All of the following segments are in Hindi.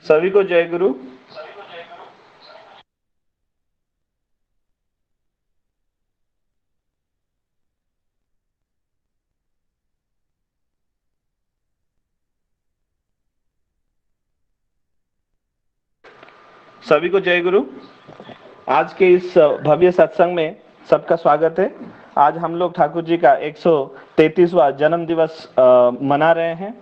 सभी को जय गुरु। सभी को जय गुरु। आज के इस भव्य सत्संग में सबका स्वागत है। आज हम लोग ठाकुर जी का 133वां जन्म दिवस मना रहे हैं।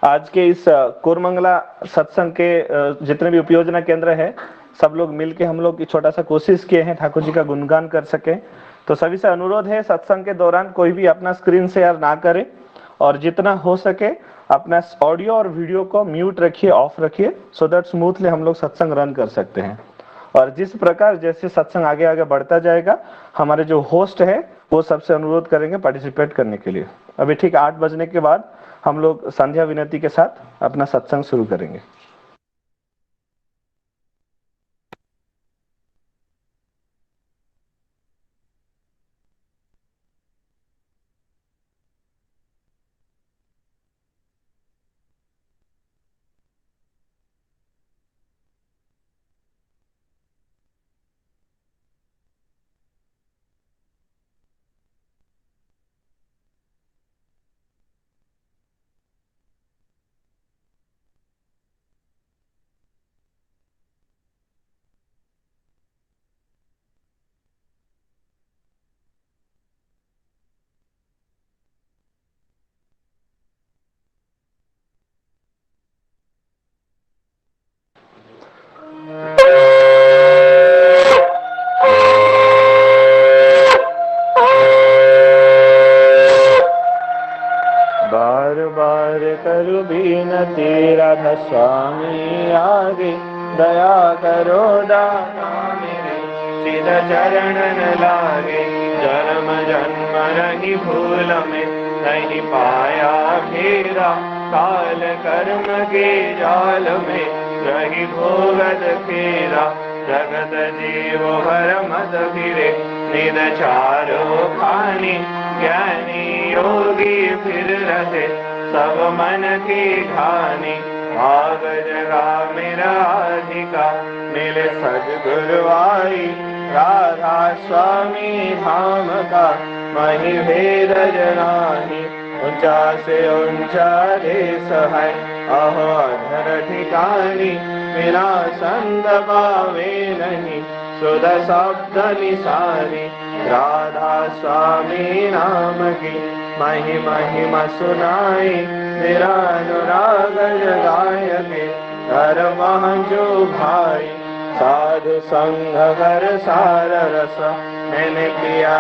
आज के इस कोरमंगला सत्संग के जितने भी उपयोजना केंद्र है, सब लोग मिलके हम लोग छोटा सा कोशिश किए हैं ठाकुर जी का गुणगान कर सके। तो सभी से अनुरोध है, सत्संग के दौरान कोई भी अपना स्क्रीन शेयर ना करे और जितना हो सके अपना ऑडियो और वीडियो को म्यूट रखिए, ऑफ रखिए, सो दैट स्मूथली हम लोग सत्संग रन कर सकते हैं। और जिस प्रकार जैसे सत्संग आगे आगे बढ़ता जाएगा, हमारे जो होस्ट है वो सबसे अनुरोध करेंगे पार्टिसिपेट करने के लिए। अभी ठीक 8 बजने के बाद हम लोग संध्या विनती के साथ अपना सत्संग शुरू करेंगे। बार बार करो बिनती राधा स्वामी आगे, दया करो दाता मेरे सिर चरण न लागे। जन्म जन्म रही भूल में नहीं पाया फेरा, काल कर्म के जाल में रही भोगत फेरा। जगत जीव हर मत फिरे निद चारो खानी, ज्ञानी योगी फिर रहे सब मन की घानी। भाग जगा मेरा अधिका मिले सदगुरु आई, राधा स्वामी धाम का मही भेद जनाही। ऊंचा से ऊंचा देश है अहो अधर ठिकानी, बिना संत पावे नहीं सुध शब्द निसारी। राधा स्वामी नाम की महिमा सुनाई, मेरा अनुराग जगाय के घर वहाँ जो भाई। साधु संग कर सार रस मैंने किया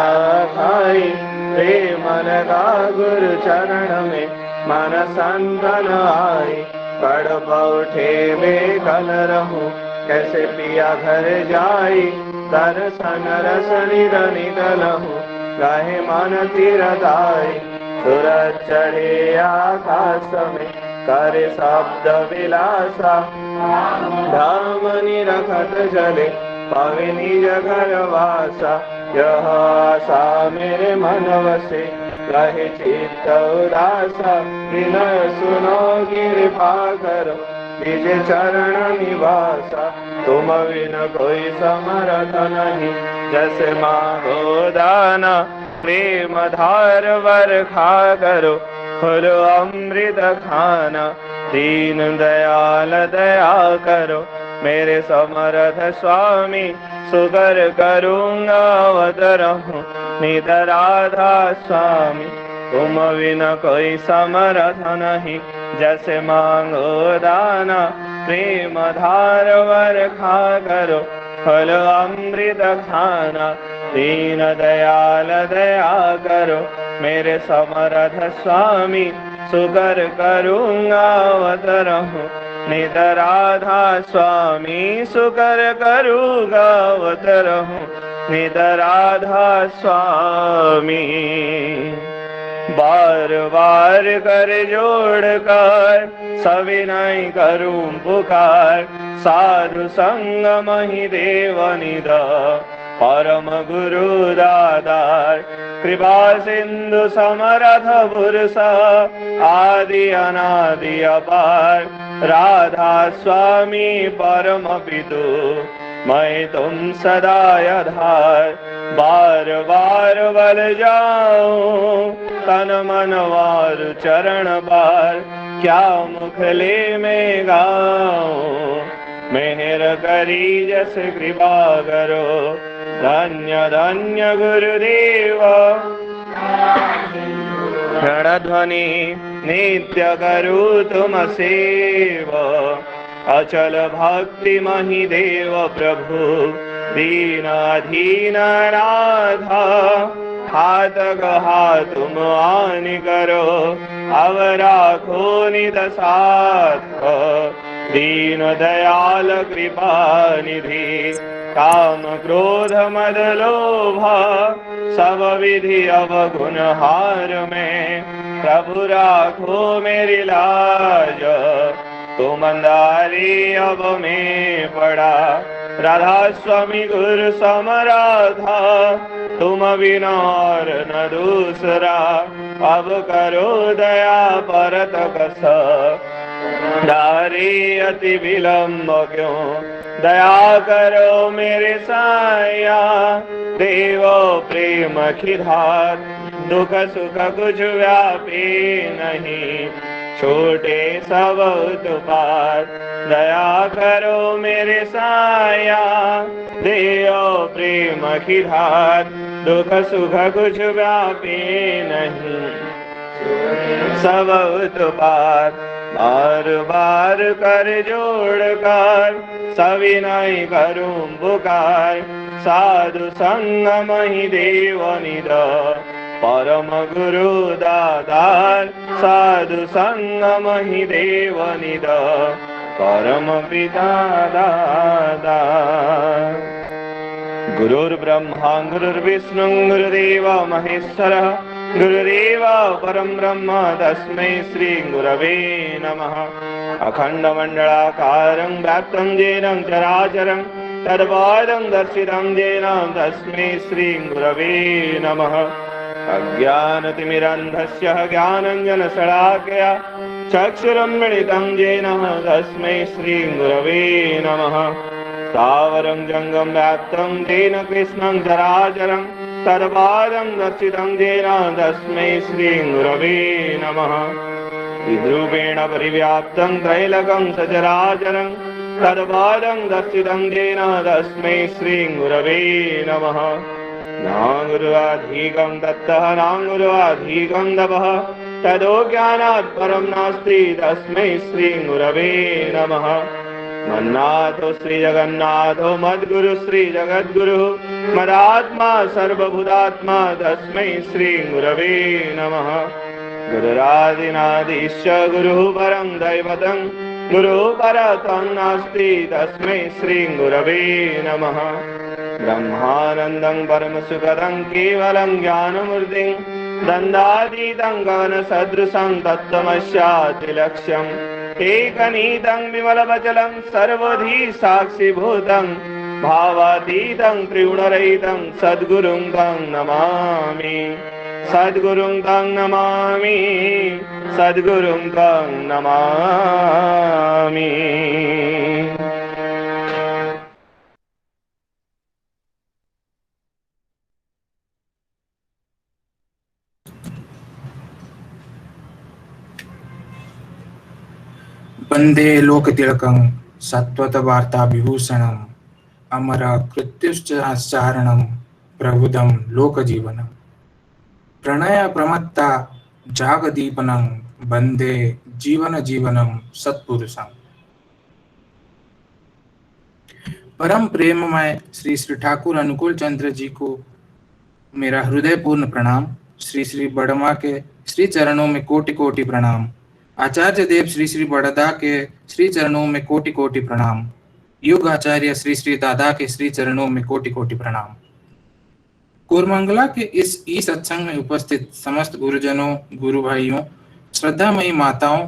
खाई, प्रेम लगा गुरु चरण में मन संतन आई। कड़प उठे बेकल रहूं कैसे पिया घर जाई, दर्शन रस निर निकलहूं गाहे मन तीरदाई। सूरज चढ़े आकाश में करे शब्द विलासा, धाम निरखत चले पावे निज घर वासा। यह आशा मेरे मन वसे रहे चित्त उदासा, विनय सुनो कृपा करो निज चरण निवासा। तुम बिन कोई समर्थ नहीं, जैसे मांगो दाना प्रेम धार वर्खा करो खुलो अमृत खाना। दीन दयाल दया करो मेरे समर्थ स्वामी, सुकर करूँगा अवतरहूँ निध राधा स्वामी। तुम बिना कोई समर्थ नहीं, जैसे मांगो दाना प्रेम धार वर्खा करो फल अमृत खाना। दीन दयाल दया करो मेरे समर्थ स्वामी, सुकर करूँगा अवतरहूँ निध राधा स्वामी। सुकर करूँगा अवतरहूँ निध राधा स्वामी। बार बार कर जोड़ कर सविनय करूं पुकार, साधु संग मही देव निध परम गुरु दातार कृपा सिंधु समरथ पुरुष आदि अनादि अपार राधा स्वामी परम पितु मैं तुम सदा आधार बार बार बल जाऊं तन मन वार चरण बार क्या मुखले में गाऊं मेहर करी जस कृपा करो धन्य धन्य गुरुदेव ध्वनि नित्य करू तुम सेव अचल भक्ति मही देव प्रभु दीनाधीन राधा हाथ गहा तुम आन करो अब राखो निद साथ दीन दयाल कृपा निधि काम क्रोध मद लोभ सब विधि अवगुण हार में प्रभु राखो मेरी लाज तो मंदारी अब में पड़ा राधा स्वामी गुरु समराधा तुम बिना और न दूसरा अब करो दया परत कस दारी अति विलंब क्यों दया करो मेरे साया देवो प्रेम की धार दुख सुख कुछ व्यापी नहीं छोटे सब तुपार दया करो मेरे साया देवो प्रेम की धार दुख सुख कुछ व्यापी नहीं सब तुपार बार बार कर जोड़ कर सविनय करूं पुकार साधु संग मही देव निद परम गुरु दातार साधु संग मही देव निद परम पिता दाता गुरुर्ब्रह्मा गुरुर्विष्णु गुरुदेव महेश्वर गुरुदेव परम ब्रह्म तस्मै श्री गुरवे नमः अखंड मंडलाकारं व्याप्तं येन चराचरं तत्पदं दर्शितं येन तस्मै श्री गुरवे नमः अज्ञानतिमिरन्धस्य ज्ञानाञ्जनशलाकया चक्षुरुन्मीलितं येन तस्मै श्री गुरवे नमः स्थावरं जङ्गम व्याप्तं येन कृष्णं चराचरं तत्पदं दर्शितं येन तस्मै श्री गुरवे नमः विद्रूपेण परिव्याप्तं त्रैलोक्यं सचराचरं तत्पदं दर्शितं येन तस्मै श्री गुरवे नमः नाङ्गुरुवाधिकं दत्तः नाङ्गुरुवाधिकं तपः तदो ज्ञानात् परं नास्ति तस्मै श्री गुरवे नमः मन्नाथो श्री जगन्नाथो मद्गुरु श्री जगद्गुरु मदात्मा सर्वभूतात्मा तस्मै श्री गुरवे नमः गुरुरादिनादिश्च गुरुः परं दैवतं गुरुः परतं नास्ति तस्मै श्री गुरवे नमः ब्रह्मानन्दं परमसुखदं केवलं ज्ञानमूर्तिं दण्डातीतं गगनसदृशं तत्त्वमस्यादिलक्ष्यम् एकनीतं विमलवचलं सर्वधी साक्षिभूतं भावातीतं त्रिगुणरहितं सद्गुरुं तं नमामि सद्गुरुं तं नमामि सद्गुरुं तं नमामि। वंदे लोकतिलकं सत्वत वार्ता विभूषणं अमर कृत्युश्चारणं प्रबुद्धं लोकजीवनं प्रणय प्रमत्ता जागदीपनं वंदे जीवन जीवनं सत्पुरुषं। परम प्रेममय श्री श्री ठाकुर अनुकूल चंद्र जी को मेरा हृदयपूर्ण प्रणाम। श्री श्री बड़मा के श्री चरणों में कोटि कोटि प्रणाम। आचार्य देव श्री श्री बड़दा के श्री चरणों में कोटि कोटि प्रणाम। युग आचार्य श्री श्री दादा के श्री चरणों में कोटि कोटि प्रणाम। कोरमंगला के इस ई सत्संग में उपस्थित समस्त गुरुजनों, गुरु भाइयों, श्रद्धामयी माताओं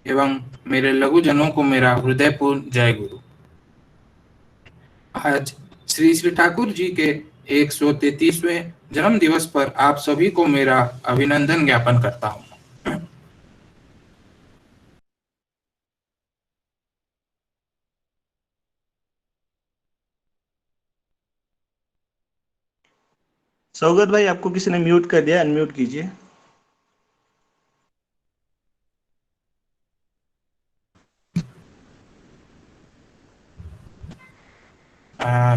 एवं मेरे लघुजनों को मेरा हृदयपूर्ण जय गुरु। आज श्री श्री ठाकुर जी के 133वें जन्म दिवस पर आप सभी को मेरा अभिनंदन ज्ञापन करता हूँ। सौगत भाई, आपको किसी ने म्यूट कर दिया, अनम्यूट कीजिए।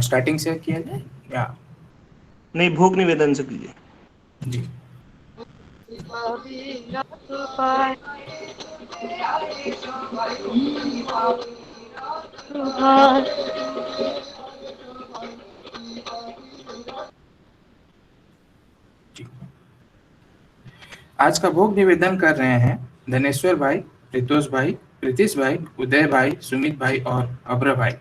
स्टार्टिंग से किया जाए या? नहीं, भोग निवेदन से कीजिए। जी। जी। आज का भोग निवेदन कर रहे हैं धनेश्वर भाई, रितोष भाई, प्रीतिश भाई, उदय भाई, सुमित भाई और अब्र भाई।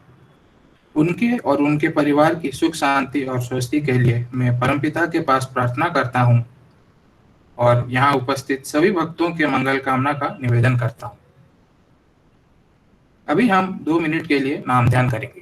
उनके और उनके परिवार की सुख शांति और स्वस्ति के लिए मैं परमपिता के पास प्रार्थना करता हूँ और यहाँ उपस्थित सभी भक्तों के मंगल कामना का निवेदन करता हूँ। अभी हम 2 मिनट के लिए नाम ध्यान करेंगे।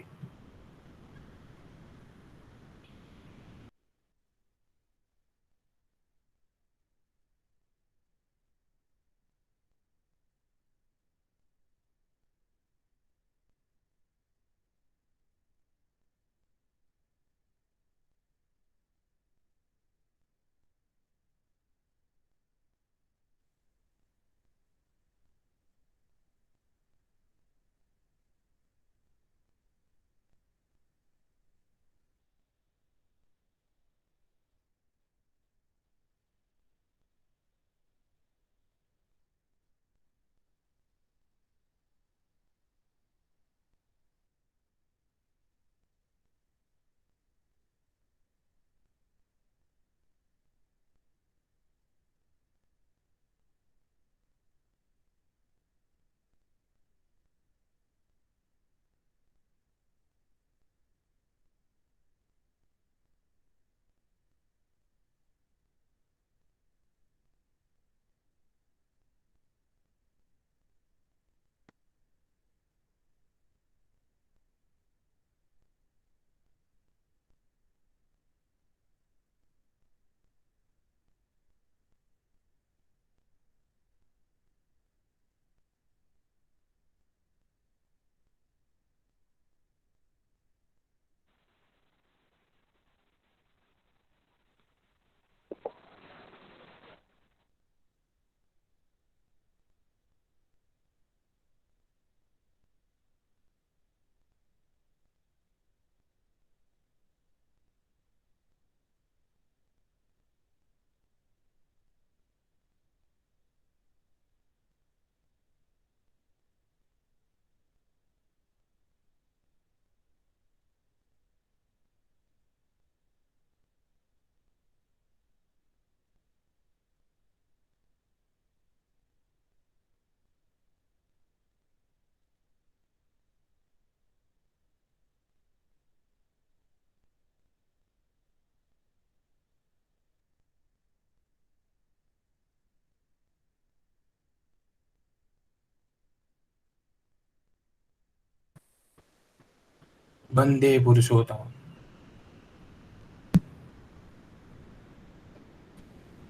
वंदे पुरुषोत्तम।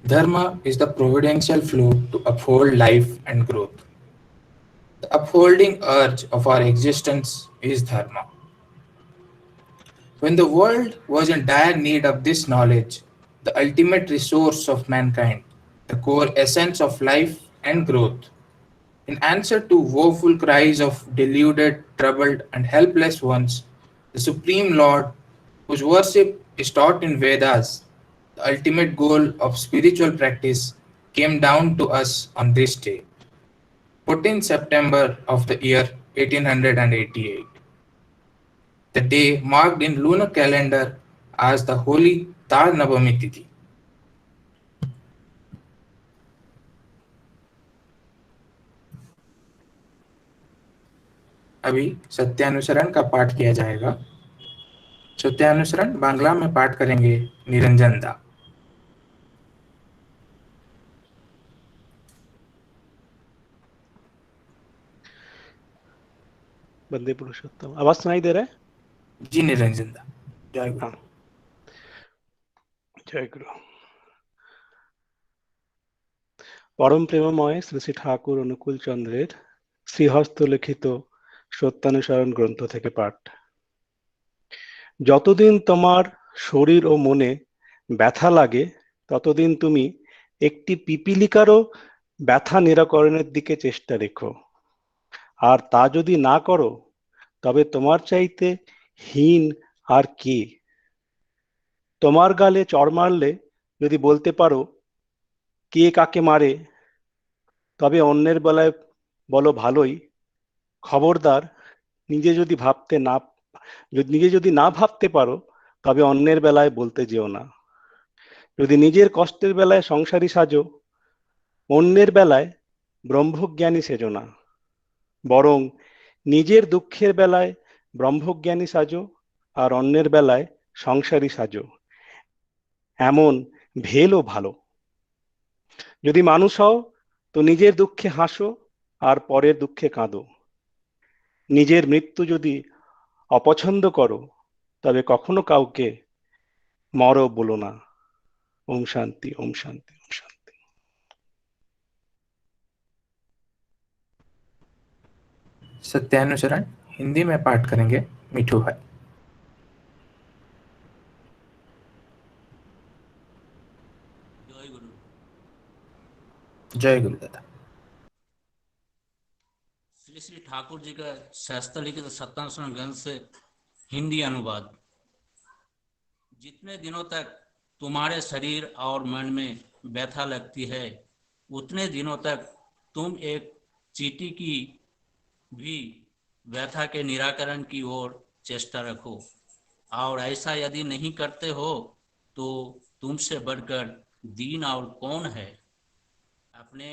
Dharma is the providential flow to uphold life and growth. The upholding urge of our existence is dharma. When the world was in dire need of this knowledge, the ultimate resource of mankind, the core essence of life and growth, in answer to woeful cries of deluded, troubled, and helpless ones, the Supreme Lord, whose worship is taught in Vedas, the ultimate goal of spiritual practice, came down to us on this day, 14th September of the year 1888. The day marked in lunar calendar as the holy Tar Navami Tithi. अभी सत्यानुसरण का पाठ किया जाएगा। सत्यानुसरण बांग्ला में पाठ करेंगे निरंजन दा। बंदे पुरुषोत्तम। आवाज सुनाई दे रहा है? जी निरंजन दा। जय गुरु। हाँ, জয় গুরু। পরম প্রেমময় শ্রী শ্রী ঠাকুর অনুকূল চন্দ্রের শ্রীহস্ত লিখিত সত্যানুসরণ গ্রন্থ থেকে পাঠ। যতদিন তোমার শরীর ও মনে ব্যথা লাগে ততদিন তুমি একটি পিপীলিকারও ব্যথা নিরাকরণের দিকে চেষ্টা রেখো, আর তা যদি না করো তবে তোমার চাইতে হীন আর কে? তোমার গালে চড় মারলে যদি বলতে পারো কে কাকে মারে, তবে অন্যের বেলায় বলো ভালোই। খবরদার, নিজে যদি না ভাবতে পারো তবে অন্যের বেলায় বলতে যেও না। যদি নিজের কষ্টের বেলায় সংসারী সাজো, অন্যের বেলায় ব্রহ্মজ্ঞানী সেজো না। বরং নিজের দুঃখের বেলায় ব্রহ্মজ্ঞানী সাজো আর অন্যের বেলায় সংসারী সাজো, এমন ভেলও ভালো। যদি মানুষ হও তো নিজের দুঃখে হাসো আর পরের দুঃখে কাঁদো। নিজের মৃত্যু যদি অপছন্দ করো তবে কখনো কাউকে মরো বলো না। ওম শান্তি, ওম শান্তি, ওম শান্তি। सत्यानुसरण हिंदी में पाठ करेंगे मिठू भाई। जय गुरु। जय गुरु दादा। श्री श्री ठाकुर जी का शास्त्र लिखित सत्यानुसरण ग्रंथ से हिंदी अनुवाद। जितने दिनों तक तुम्हारे शरीर और मन में व्यथा लगती है, उतने दिनों तक तुम एक चींटी की भी व्यथा के निराकरण की ओर चेष्टा रखो, और ऐसा यदि नहीं करते हो तो तुमसे बढ़कर दीन और कौन है। अपने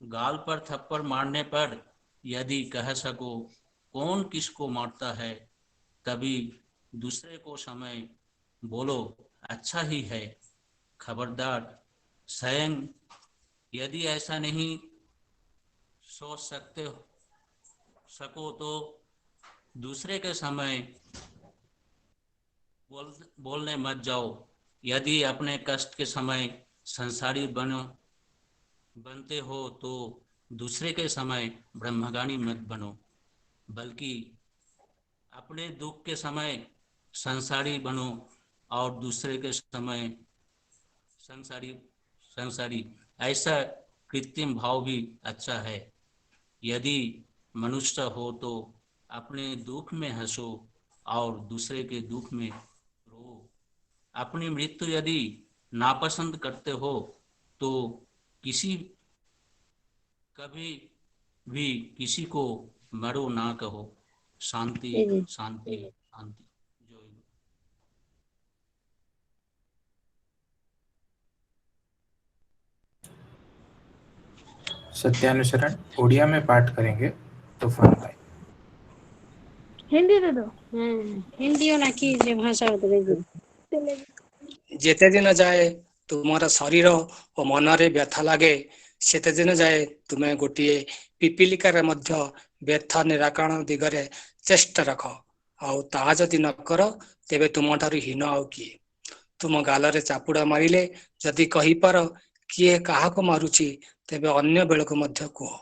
गाल पर थप्पड़ मारने पर यदि कह सको कौन किसको मारता है, तभी दूसरे को समय बोलो अच्छा ही है। खबरदार, स्वयं यदि ऐसा नहीं सोच सको तो दूसरे के समय बोलने मत जाओ। यदि अपने कष्ट के समय संसारी बनते हो तो दूसरे के समय ब्रह्मज्ञानी मत बनो, बल्कि अपने दुख के समय संसारी बनो और दूसरे के समय संसारी। ऐसा कृत्रिम भाव भी अच्छा है। यदि मनुष्य हो तो अपने दुख में हंसो और दूसरे के दुख में रो। अपनी मृत्यु यदि नापसंद करते हो तो कभी भी किसी को मरो ना कहो। शांति शांति शांति। जय गुरु। सत्यानुसरण उड़िया में पाठ करेंगे तूफान भाई। हिंदी दे दो। हिंदीও নাকি যে ভাষা দেবে। ଯେତେ ଦିନ ଯାଏ ତୁମର ଶରୀର ଓ ମନରେ ବ୍ୟଥା ଲାଗେ, ସେତେ ଦିନ ଯାଏ ତୁମେ ଗୋଟିଏ ପିପିଲିକାର ମଧ୍ୟ ବ୍ୟଥା ନିରାକରଣ ଦିଗରେ ଚେଷ୍ଟା ରଖ, ଆଉ ତାହା ଯଦି ନ କର ତେବେ ତୁମଠାରୁ ହୀନ ଆଉ କିଏ? ତୁମ ଗାଲରେ ଚାପୁଡ଼ା ମାରିଲେ ଯଦି କହିପାର କିଏ କାହାକୁ ମାରୁଛି, ତେବେ ଅନ୍ୟ ବେଳକୁ ମଧ୍ୟ କୁହ।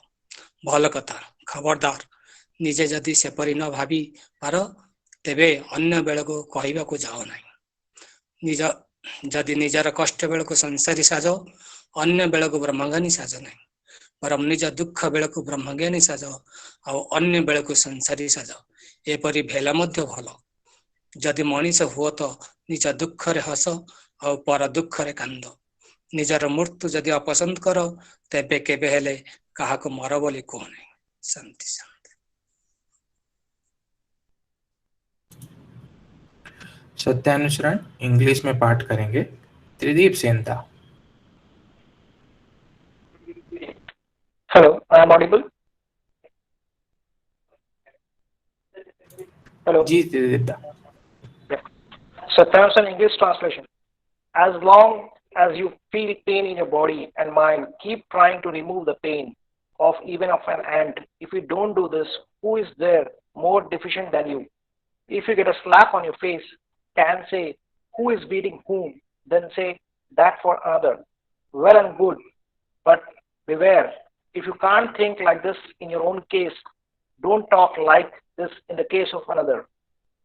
ଭଲ କଥା। ଖବରଦାର, ନିଜେ ଯଦି ସେପରି ନ ଭାବି ପାର ତେବେ ଅନ୍ୟ ବେଳକୁ କହିବାକୁ ଯାଅ ନାହିଁ। ଯଦି ନିଜର କଷ୍ଟ ବେଳକୁ ସଂସାରୀ ସାଜ, ଅନ୍ୟ ବେଳକୁ ବ୍ରହ୍ମଜ୍ଞାନୀ ସାଜ ନାହିଁ। ବରଂ ନିଜ ଦୁଃଖ ବେଳକୁ ବ୍ରହ୍ମଜ୍ଞାନୀ ସାଜ ଆଉ ଅନ୍ୟ ବେଳକୁ ସଂସାରୀ ସାଜ। ଏପରି ଭେଲ ମଧ୍ୟ ଭଲ। ଯଦି ମଣିଷ ହୁଅ ତ ନିଜ ଦୁଃଖରେ ହସ ଆଉ ପର ଦୁଃଖରେ କାନ୍ଦ। ନିଜର ମୃତ୍ୟୁ ଯଦି ଅପସନ୍ଦ କର ତେବେ କେବେ ହେଲେ କାହାକୁ ମର ବୋଲି କୁହ ନାହିଁ। ଶାନ୍ତି ଶାନ୍ତି। सत्यानुसरण इंग्लिश में पाठ करेंगे Tridip सेनता। Hello, I am audible. Hello. जी त्रिदीप दा। Satyanusan English translation. As long as you feel pain in your body and mind, keep trying to remove the pain of even of an ant. If you don't do this, who is there more deficient than you? If you get a slap on your face, can say who is beating whom, then say that for another. Well and good, but beware. If you can't think like this in your own case, don't talk like this in the case of another.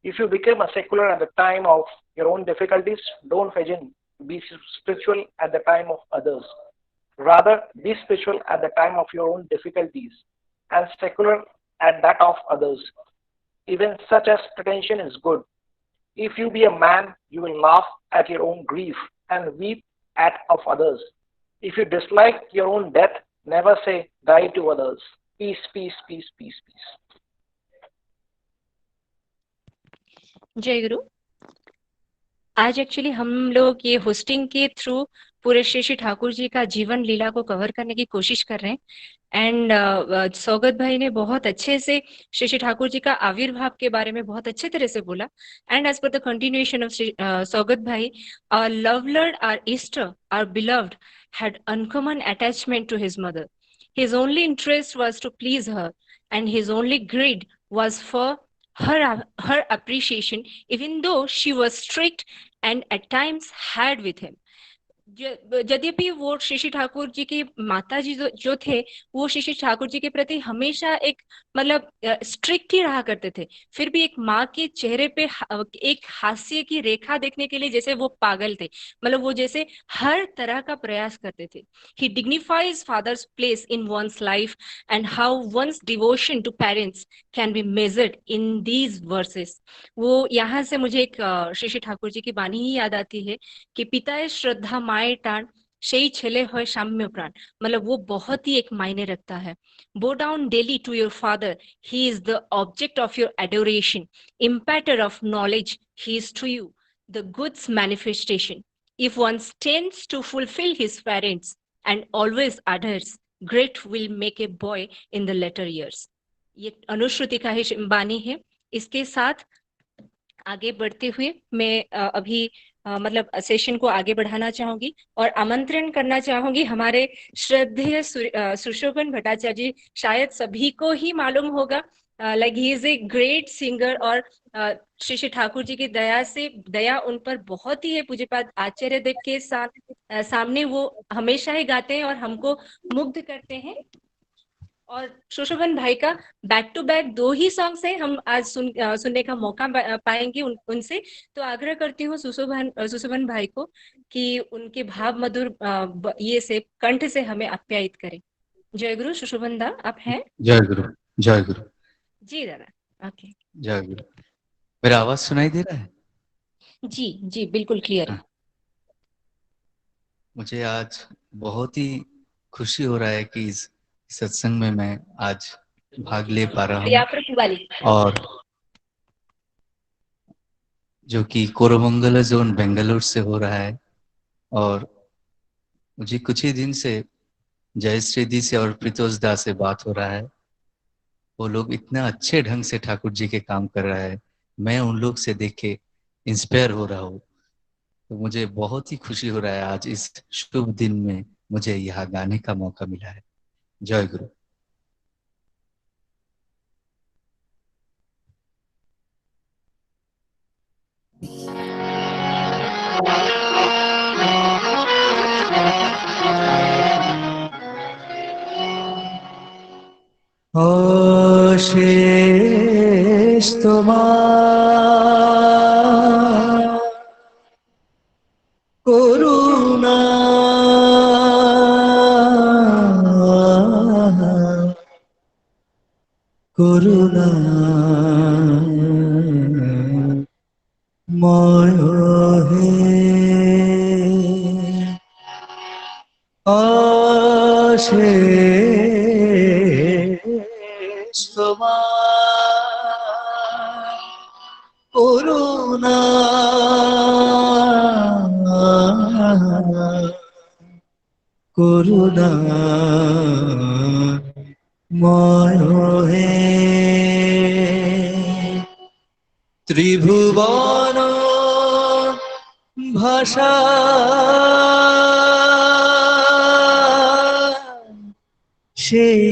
If you become a secular at the time of your own difficulties, don't fidget. Be spiritual at the time of others. Rather, be spiritual at the time of your own difficulties and secular at that of others. Even such as pretension is good. If you be a man, you will laugh at your own grief and weep at of others. If you dislike your own death, never say die to others. Peace, peace, peace, peace, peace. जय गुरु। आज एक्चुअली हम लोग ये होस्टिंग के थ्रू पूरे श्री श्री ठाकुर जी का जीवन लीला को कवर करने की कोशिश कर रहे हैं एंड सौगत भाई ने बहुत अच्छे से श्री श्री ठाकुर जी का आविर्भाव के बारे में बहुत अच्छे तरह से बोला and as per the continuation of Saugat भाई, आवर लव लॉर्ड, आवर ईस्टर, our beloved had uncommon attachment to his mother. His only interest was to please her and his only greed was for her appreciation, even though she was strict and at times hard with him. यद्यपि वो श्री श्री ठाकुर जी की माता जी जो थे वो श्री श्री ठाकुर जी के प्रति हमेशा एक मतलब स्ट्रिक्ट ही रहा करते थे, फिर भी एक माँ के चेहरे पे एक हास्य की रेखा देखने के लिए जैसे वो पागल थे, मतलब वो जैसे हर तरह का प्रयास करते थे. He dignifies father's place in one's life and how one's devotion to parents can be measured in these verses. वो यहाँ से मुझे एक श्री श्री ठाकुर जी की वाणी ही याद आती है कि पिता श्रद्धा माए टाण সেই ছেলে হয় সাম্য প্রাণ, मतलब वो बहुत ही एक मायने रखता है. Bow down daily to your father, he is the object of your adoration, imparter of knowledge, he is to you the goods manifestation. If one tends to fulfill his parents and always adheres, great will make a boy in the later years. ये अनुश्रुति का ही वाणी है. इसके साथ आगे बढ़ते हुए मैं अभी मतलब सेशन को आगे बढ़ाना चाहूंगी और आमंत्रण करना चाहूंगी हमारे श्रद्धेय सुशोभन भट्टाचार्य जी. शायद सभी को ही मालूम होगा, like he is a great singer और श्री श्री ठाकुर जी की दया उन पर बहुत ही है. पूज्यपाद आचार्य देव के साथ सामने वो हमेशा ही गाते हैं और हमको मुग्ध करते हैं. और सुशोभन भाई का बैक टू बैक 2 ही सॉन्ग्स हैं, हम आज सुनने का मौका पाएंगे उनसे. तो आग्रह करती हूँ सुशोभन भाई को कि उनके भाव मधुर ये से कंठ से हमें आप्यायित करें. जय गुरु. सुशोभन दा आप हैं? जय गुरु. जय गुरु जी दादा. ओके. जय गुरु. मेरा आवाज सुनाई दे रहा है? जी जी बिल्कुल क्लियर है. मुझे आज बहुत ही खुशी हो रहा है कि इस सत्संग में मैं आज भाग ले पा रहा हूँ और जो कि कोरमंगल जोन बेंगलुरु से हो रहा है. और मुझे कुछ ही दिन से जयश्री दी से और प्रीतोष दा से बात हो रहा है. वो लोग इतना अच्छे ढंग से ठाकुर जी के काम कर रहा है, मैं उन लोग से देख के इंस्पायर हो रहा हूँ. तो मुझे बहुत ही खुशी हो रहा है आज इस शुभ दिन में मुझे यहाँ गाने का मौका मिला है. जय गुरु. आशीष तुम्हार करुणा করুণা ময় হে আশেষ তোমার করুণা করুণা ময় হে ত্রিভুবন ভাষা সেই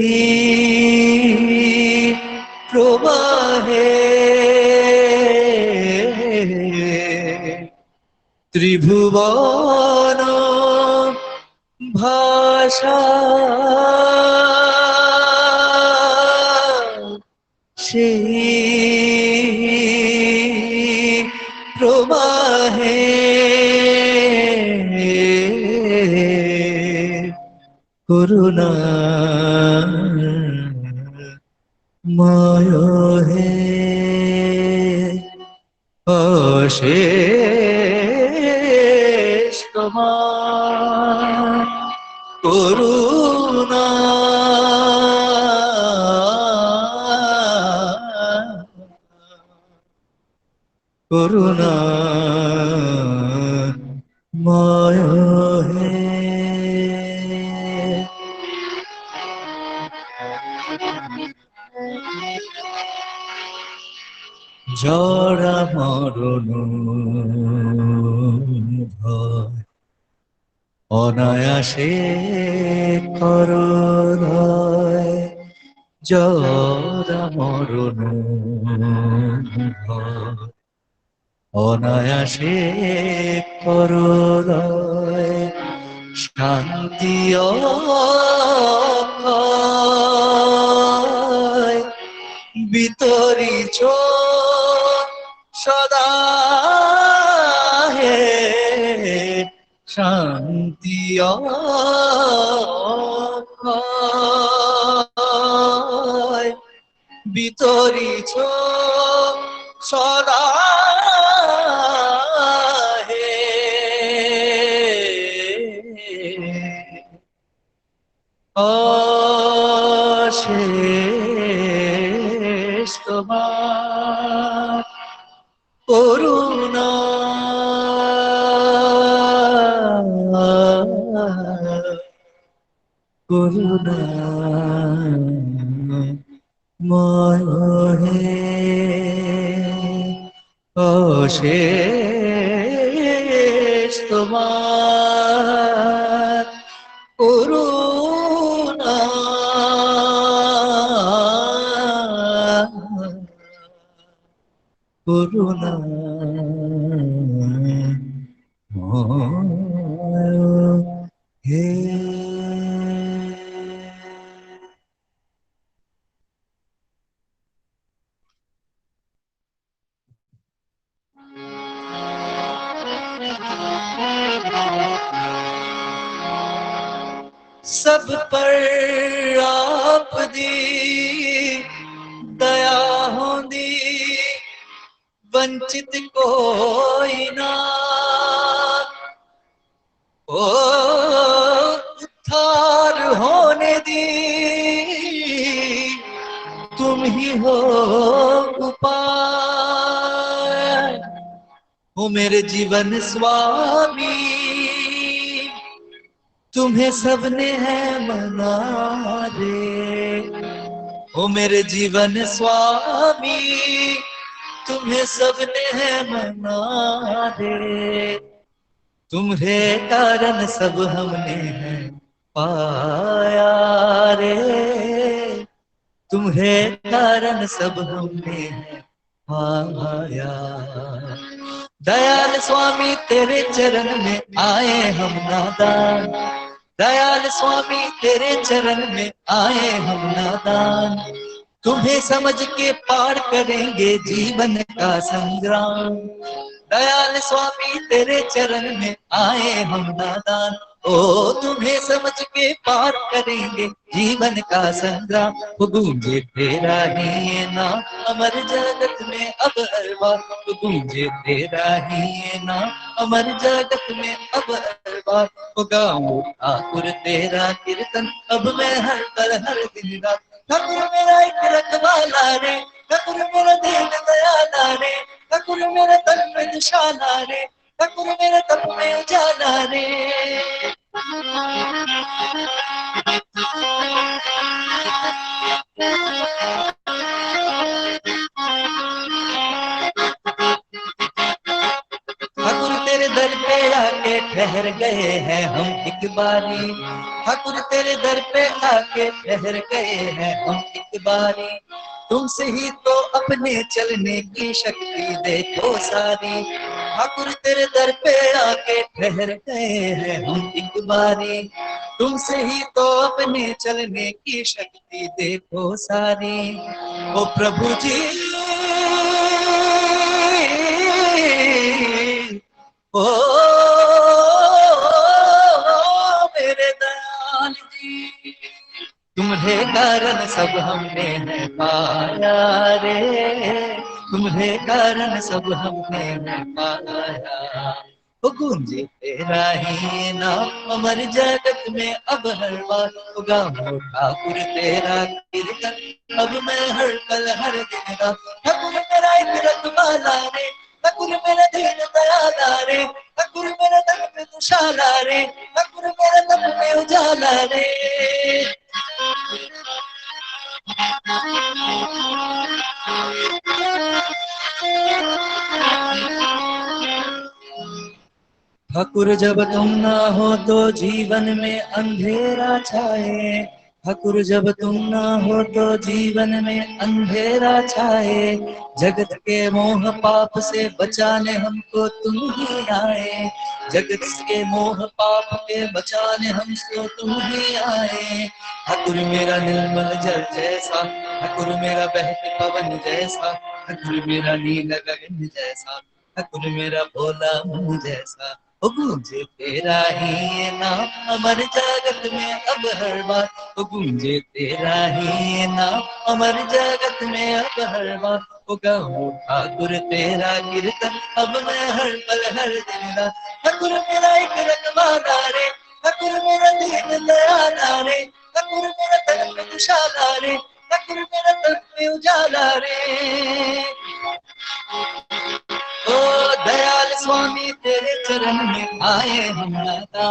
প্রবাহে त्रिभुवन भाषा সেই প্রবাহে করুণা ময় হে অশেষ তোমার করুণা করুণা ময় হে জরা মরণ ভয় অনায়াসে করয় জরা মরণ ভয় অনায়াসে করয় শান্তি অক্ষয় বিতরিছ সদা হে শান্তি অক্ষয় বিতরিছ সদা হে অশেষ তোমার করুণা করুণা ময় হে অশেষ তোমার করুণা করুণা ময় হে सब पर आप दी दया होंदी वंचित कोई ना ओ उद्धार होने दी तुम ही हो उपाय हो मेरे जीवन स्वामी तुम्हें सबने है मना रे ओ मेरे जीवन स्वामी तुम्हें सबने है मना रे तुम्हारे कारण सब हमने है पाया रे तुम्हारे कारण सब हमने है पाया दयाल स्वामी तेरे चरण में आए हम नादान दयाल स्वामी तेरे चरण में आए हम नादान तुम्हें समझ के पार करेंगे जीवन का संग्राम दयाल स्वामी तेरे चरण में आए हम नादान ओ तुम्हें समझ के पार करेंगे जीवन का संग्राम गूंजे तेरा ही नाम अमर जगत में अब हर बार गूंजे तेरा ही नाम अमर जगत में अब हर बार गाऊं ठाकुर तेरा कीर्तन अब मैं हर पल हर दिन रात ठाकुर मेरा एक रखवाला रे ठाकुर मेरा दीन दयाला रे ठाकुर मेरा तन में निशाना रे ठाकुर मेरे तन में उजाला रे ठाकुर तेरे दर पे आके ठहर गए हैं हम एक बारी ठाकुर तेरे दर पे आके ठहर गए हैं हम एक बारी तुमसे ही तो अपने चलने की शक्ति देखो सारी ठाकुर तेरे दर पे आके ठहर गए हैं हम एक बारी, तुमसे ही तो अपने चलने की शक्ति देखो सारी। ओ प्रभु जी, ओ मेरे दयाल जी, तुम्हारे कारण सब हमने है पाया रे, तुम्हारे कारण सब हमने है पाया। ओ गूंजे तेरा ही नाम अमर जगत में अब हर बार, गाओ ठाकुर तेरा कीर्तन अब मैं हर पल हर दिन का। ठाकुर मेरा एक रखवाला रे, ठाकुर मेरा दीन दयाला रे, ठाकुर मेरा तन पे दुशाला रे, ठाकुर मेरा तन पे उजाला रे। ठाकुर जब तुम ना हो तो जीवन में अंधेरा छाए, ठाकुर जब तुम ना हो तो जीवन में अंधेरा छाए, जगत के मोह पाप से बचाने हमको तुम ही आए, जगत के मोह पाप के बचाने हमको तुम ही आए। ठाकुर मेरा निर्मल जल जैसा, ठाकुर मेरा बहते पवन जैसा, ठाकुर मेरा नील गगन जैसा, ठाकुर मेरा भोला मन जैसा। ओ गूंजे तेरा ही नाम अमर जगत में अब हर बार, ओ गूंजे तेरा ही नाम अमर जगत में अब हर बार। ओ गाऊं ठाकुर तेरा कीर्तन अब मैं हर पल हर दिन रात। ठाकुर मेरा एक रखवाला रे, ठाकुर मेरा दीन दयाला रे, ठाकुर मेरा तन पे दुशाला रे, ठाकुर मेरा तन पे उजाला रे। ओ दयाल स्वामी तेरे चरण में आए हम नाता,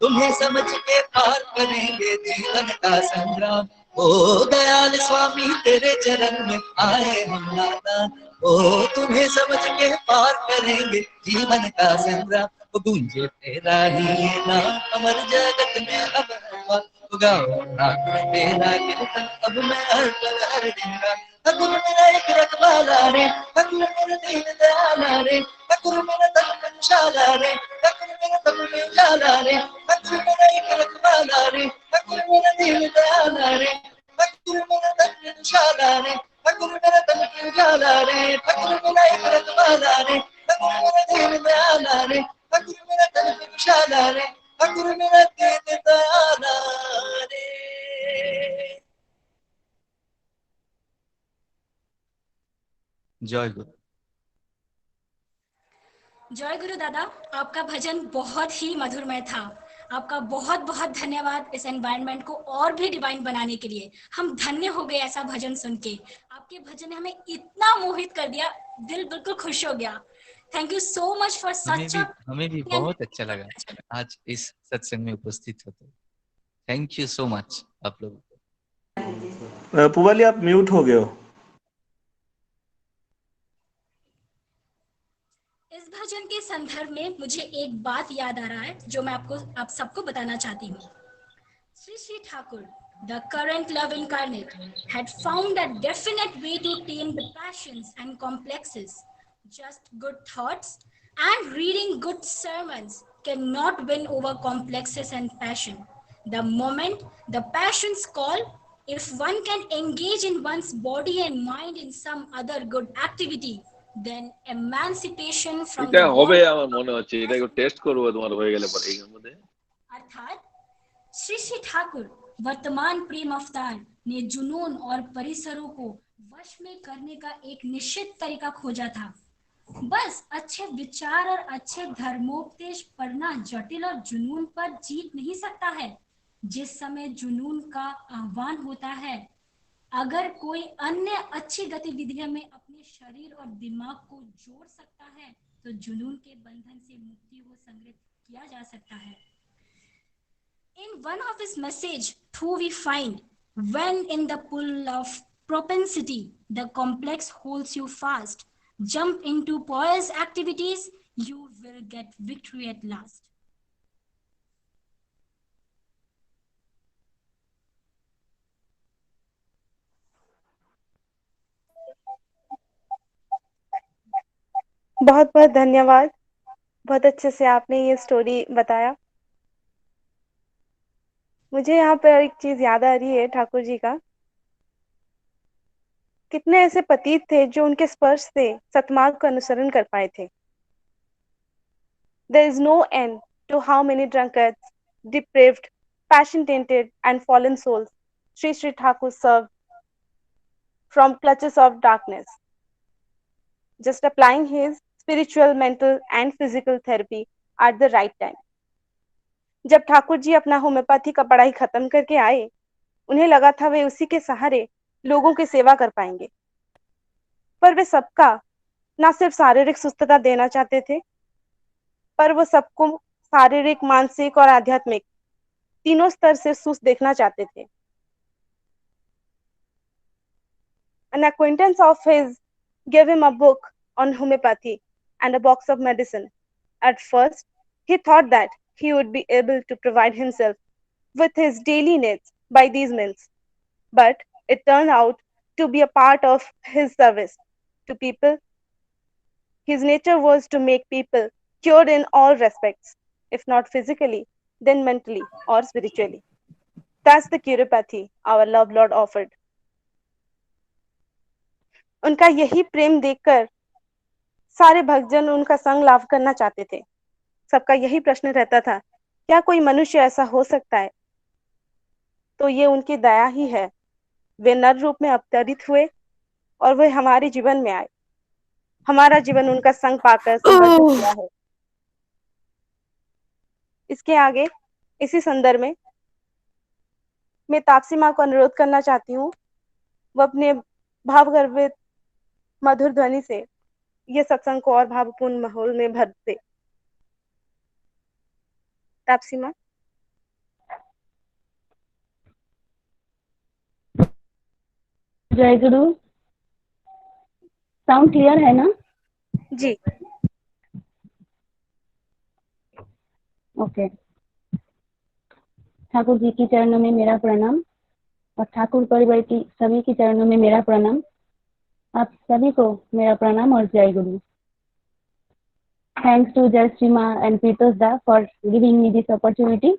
तुम्हें समझ के पार करेंगे जीवन का संग्राम। ओ दयाल स्वामी तेरे चरण में आए हम नाता, ओ तुम्हें समझ के पार करेंगे जीवन का संग्राम। ओ गूंजे तेरा ही नाम अमर जगत में अब हर बार, गाओ ठाकुर तेरा कीर्तन अब मैं हर पल हर दिन का। ठाकुर मेरा एक रखवाला रे, ठाकुर मेरा दीन दयाला रे, ठाकुर मेरा तन पे दुशाला रे, ठाकुर मेरा तन पे उजाला रे, ठाकुर मेरा एक रखवाला रे, ठाकुर मेरा दीन दयाला रे, ठाकुर मेरा तन पे दुशाला रे, ठाकुर मेरा तन पे उजाला रे, ठाकुर मेरा एक रखवाला रे, ठाकुर मेरा दीन दयाला रे, ठाकुर मेरा तन पे दुशाला रे, ठाकुर मेरा दीन दयाला रे। जय गुरु। जय गुरु दादा, आपका भजन बहुत ही मधुरमय था। आपका बहुत बहुत धन्यवाद इस एनवायरनमेंट को और भी डिवाइन बनाने के लिए। हम धन्य हो गए ऐसा भजन सुन के। आपके भजन ने हमें इतना मोहित कर दिया, दिल बिल्कुल खुश हो गया। Thank you so much for such हमें भी बहुत अच्छा लगा आज इस सत्संग में उपस्थित होते। थैंक यू सो मच आप लोगों को। पुवाली आप म्यूट हो गए हो। इस भजन के संदर्भ में मुझे एक बात याद आ रहा है जो मैं आप सबको बताना चाहती हूँ। Sri Sri Thakur, the current love incarnate, had found a definite way to tame the passions and complexes. Just good thoughts and reading good sermons cannot win over complexes and passion. The moment the passions call, if one can engage in one's body and mind in some other good activity, then emancipation from এটা the হবে bond আমার মনে হচ্ছে, এটা একটু টেস্ট করবো তোমার হয়ে গেলে পরে এর মধ্যে। अर्थात श्री श्री ठाकुर वर्तमान प्रेम अवतार ने जुनून और परिसरों को वश में करने का एक निश्चित तरीका खोजा था। बस अच्छे विचार और अच्छे धर्मोपदेश पढ़ना जटिल और जुनून पर जीत नहीं सकता है। जिस समय जुनून का आह्वान होता है, अगर कोई अन्य अच्छी गतिविधियों में अपने शरीर और दिमाग को जोड़ सकता है, तो जुनून के बंधन से मुक्ति को संग्रहित किया जा सकता है। In one of his message, who we find, when in the pull of propensity, the complex holds you fast. Jump into pious activities, you will get victory at last. बहुत बहुत धन्यवाद। बहुत अच्छे से आपने ये स्टोरी बताया। मुझे यहाँ पर एक चीज याद आ रही है ठाकुर जी का। कितने ऐसे पतित थे जो उनके स्पर्श से सतमार्ग का अनुसरण कर पाए थे। There is no end to how many drunkards, depraved, passion-tainted, and fallen souls Sri Sri Thakur served from clutches of darkness, just applying his spiritual, mental, and physical therapy at the right time. जब ठाकुर जी अपना होम्योपैथी का पढ़ाई खत्म करके आए, उन्हें लगा था वे उसी के सहारे लोगों की सेवा कर पाएंगे, पर वे सबका न सिर्फ शारीरिक सुस्थता देना चाहते थे, पर वो सबको शारीरिक, मानसिक और आध्यात्मिक तीनों स्तर से सुस्त देखना चाहते थे। An acquaintance of his gave him a book on homeopathy and a box of medicine. At first, he thought that he would be able to provide himself with his daily needs by these means, but it turned out to be a part of his service to people. His nature was to make people cured in all respects, if not physically, then mentally or spiritually. That's the curopathy our love Lord offered. उनका यही प्रेम देखकर सारे भक्तजन उनका संग लाभ करना चाहते थे। सबका यही प्रश्न रहता था, क्या कोई मनुष्य ऐसा हो सकता है? तो ये उनकी दया ही है। वे नर रूप में अवतरित हुए और वे हमारे जीवन में आए। हमारा जीवन उनका संग पाकर समृद्ध हुआ है। इसके आगे इसी संदर्भ में मैं तापसी माँ को अनुरोध करना चाहती हूँ, वो अपने भावगर्भित मधुर ध्वनि से ये सत्संग को और भावपूर्ण माहौल में भर दे। तापसी माँ। जय गुरु। साउंड क्लियर है ना? जी। ओके। ठाकुर जी की चरणों में मेरा प्रणाम और ठाकुर परिवार की सभी की चरणों में मेरा प्रणाम। आप सभी को मेरा प्रणाम और जय गुरु। Thanks to Jayashree Ma and Pritos Da for giving me this opportunity.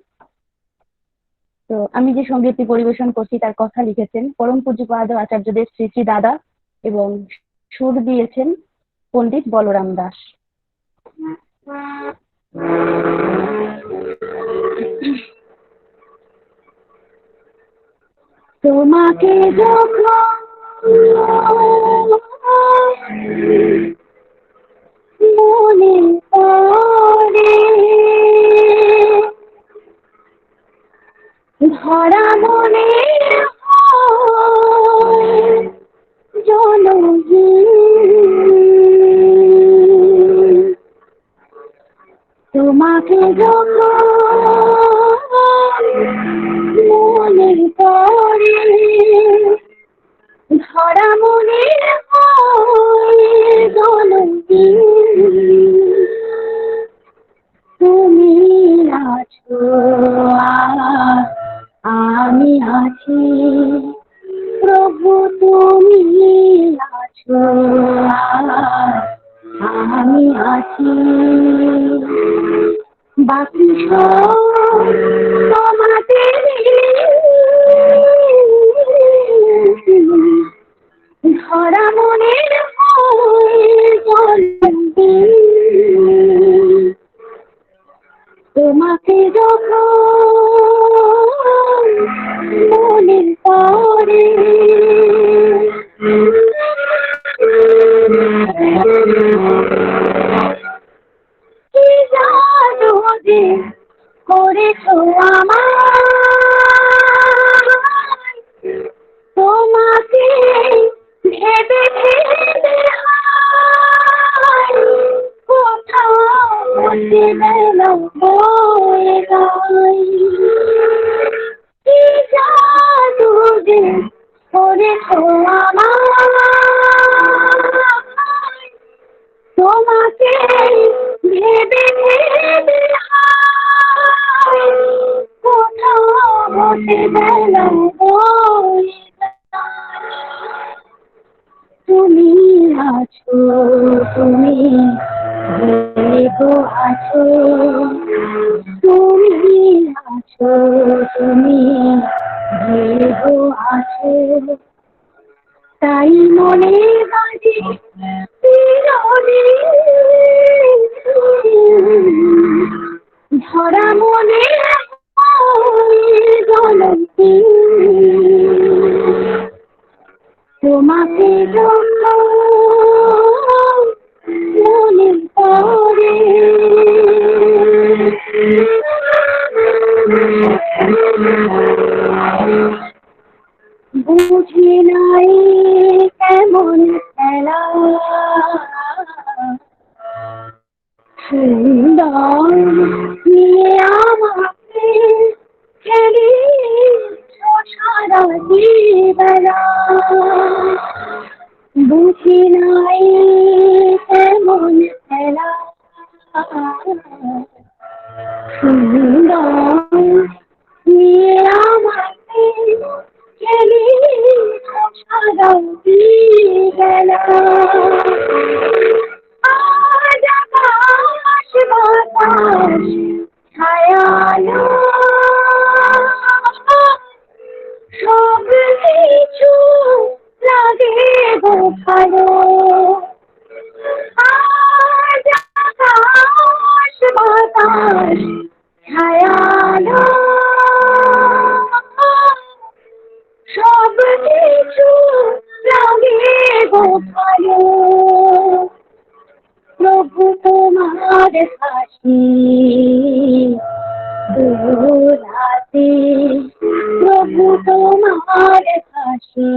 তো আমি যে সঙ্গীতটি পরিবেশন করছি তার কথা লিখেছেন পরম পূজ্যপাদ আচার্যদেব শ্রী শ্রী দাদা এবং সুর দিয়েছেন পণ্ডিত বলরাম দাস। তোমাকে যখন মনে পড়ে ধরা মনে জনহীন তোমাকে যখন মনে পড়ে ধরা মনে তুমি আছো আমি আছি প্রভু তুমি আছো আমি আছি বাকি সব তোমাদের ধরা মনের তোমাকে যখন মনের পরে কি জানো যে করেছো আমার তোমাকে ভেবে ভেবে কোথাও বসে গেল বয়ে গাই কি জাদু যে করেছো আমার তোমাকে ভেবে ভেবে কোথাও বসে গেল বয়ে তুমি আছো তুমি গো আছো তুমি, আছো তুমি, গো আছো, তাই মনে বাজে বিরহে, ধরা মনে জ্বলন্তি, তোমাকে যখন মনে পড়ে, বুঝি নাই কেমন খেলা, সুন্দর নিয়ে আমাকে খেলি সারা বেলা, বুঝি নাই কেমন খেলা, সুন্দর নিয়ে আমাকে খেলি সারা বেলা, আজ আকাশ বাতাস ছায়ালো, সব কিছু লাগে গো ভালো, আজ আকাশ বাতাস ছায়ালো, সব কিছু লাগে গো ভালো, প্রভু তোমার হাসি দোলাতে, প্রভু তোমার হাসি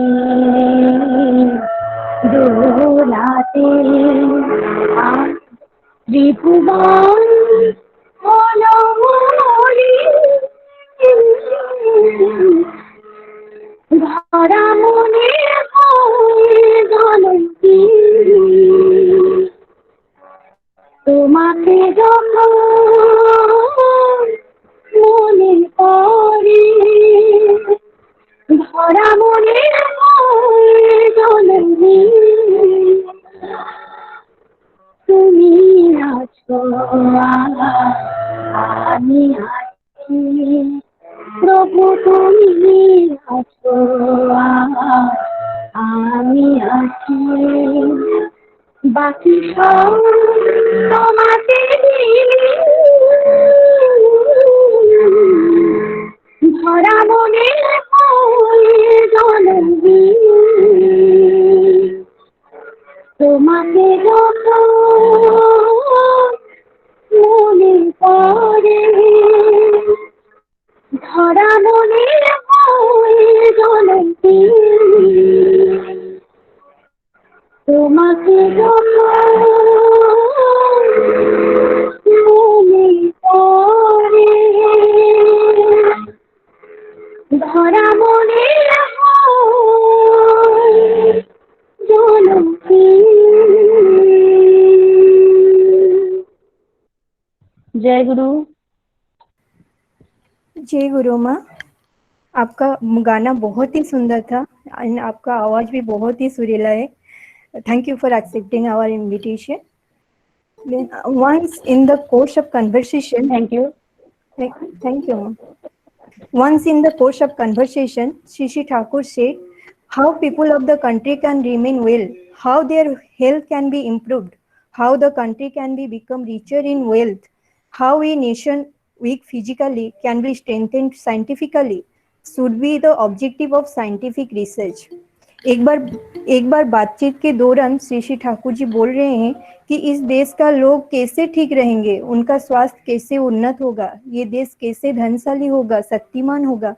দোলাতে, ত্রিভুবন হলো মোরি, ধরা মনে জ্বলন্তি, তোমাকে যখন মনে পড়ে, ধরা মনে জ্বলন্তি, তুমি আছো আমি আছি, প্রভু তুমি আছো আমি আছি, বাকি সব তোমাকে দিলি, ধরা মনে জ্বলন্তি, তোমাকে যখন মনে পড়ে, ধরা মনে জ্বলন্তি, তোমাকে যখন মনে পড়ে, ধরা মনে জ্বলন্তি। जय गुरु। जय गुरु माँ। आपका गाना बहुत ही सुंदर था और आपका आवाज भी बहुत ही सुरीला है। Thank you for accepting our invitation. Once in the course of conversation, thank you, ma'am. Once in the course of conversation, Shri Thakur said how people of the country can remain well, how their health can be improved, how the country can be become richer in wealth, how a nation weak physically can be strengthened scientifically, should be the objective of scientific research. एक बार बातचीत के दौरान श्री ठाकुर जी बोल रहे हैं कि इस देश का लोग कैसे ठीक रहेंगे, उनका स्वास्थ्य कैसे उन्नत होगा, ये देश कैसे धनशाली होगा, शक्तिमान होगा।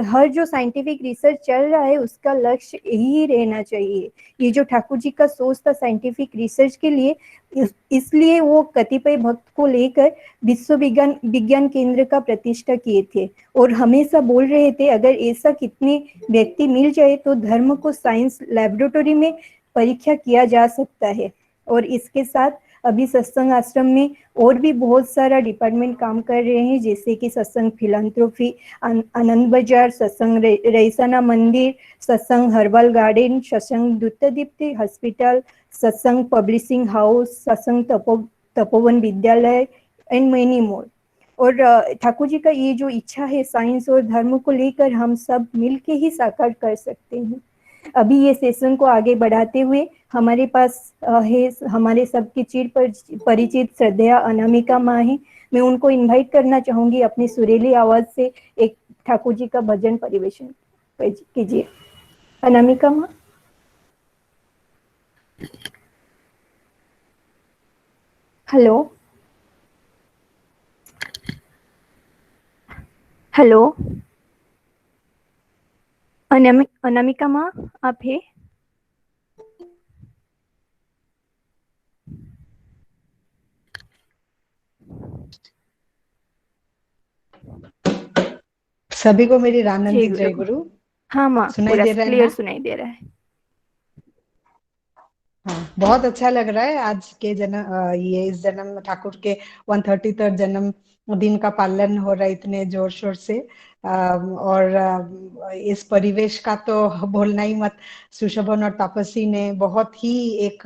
हर जो साइंटिफिक रिसर्च चल रहा है उसका लक्ष्य यही रहना चाहिए। ये जो ठाकुर जी का सोच था साइंटिफिक रिसर्च के लिए, इसलिए वो कतिपय भक्त को लेकर विश्व विज्ञान केंद्र का प्रतिष्ठा किए थे और हमेशा बोल रहे थे अगर ऐसा कितने व्यक्ति मिल जाए तो धर्म को साइंस लैबोरेटरी में परीक्षा किया जा सकता है। और इसके साथ अभी सत्संग आश्रम में और भी बहुत सारा डिपार्टमेंट काम कर रहे हैं, जैसे कि सत्संग फिलंथ्रोफी, आनंद बाजार, सत्संग रईसाना मंदिर, सत्संग हर्बल गार्डन, सत्संग दूतदीप्ति हॉस्पिटल, सत्संग पब्लिशिंग हाउस, सत्संग तपोवन विद्यालय एंड मेनी मोर। और ठाकुर जी का ये जो इच्छा है साइंस और धर्म को लेकर हम सब मिलके ही साकार कर सकते हैं। अभी ये सेशन को आगे बढ़ाते हुए हमारे पास है हमारे सबके चिर परिचित श्रद्धेय अनामिका माँ है। मैं उनको इनवाइट करना चाहूंगी अपनी सुरीली आवाज से एक ठाकुर जी का भजन परिवेशन कीजिए। अनामिका माँ। हेलो हेलो अनामिका माँ आप है? सभी को मेरी रानंदिक जय गुरु। हाँ माँ, सुनाई पूरा दे रहा है क्लियर ना? सुनाई दे रहा है। हाँ, बहुत अच्छा लग रहा है आज के ये इस जन्म ठाकुर के 133 जन्म दिन का पालन हो रहा है इतने जोर शोर से। और इस परिवेश का तो बोलना ही मत। सुशोभन और तापसी ने बहुत ही एक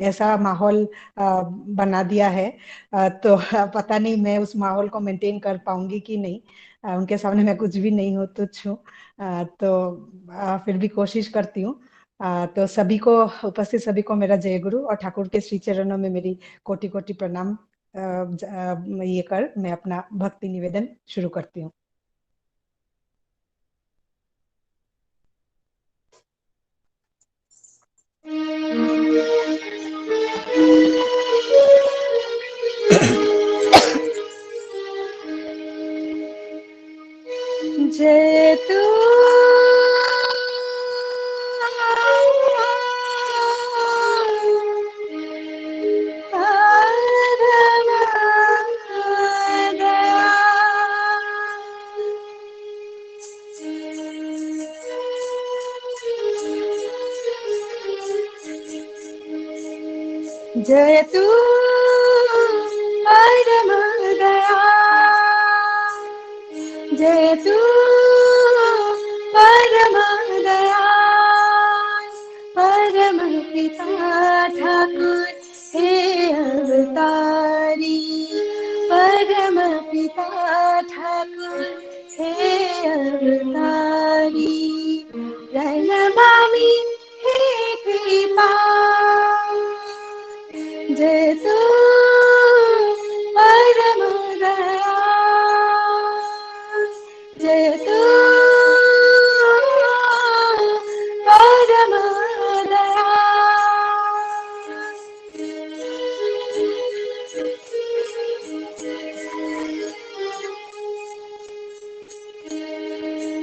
ऐसा माहौल बना दिया है। तो पता नहीं मैं उस माहौल को मेंटेन कर पाऊंगी कि नहीं। उनके सामने मैं कुछ भी नहीं हूँ, तुच्छ हूँ। तो फिर भी कोशिश करती हूँ। तो सभी को उपस्थित सभी को मेरा जय गुरु और ठाकुर के श्री चरणों में मेरी कोटि कोटि प्रणाम ये कर मैं अपना भक्ति निवेदन शुरू करती हूँ। जय तू जय तू परम दया, जय तू परम दया, परम पिता ठाकुर हे अवतारी, परम पिता ठाकुर हे अवतारी, प्रणमामि हे कृपा, जय तू परम दया, जय तू परम दया।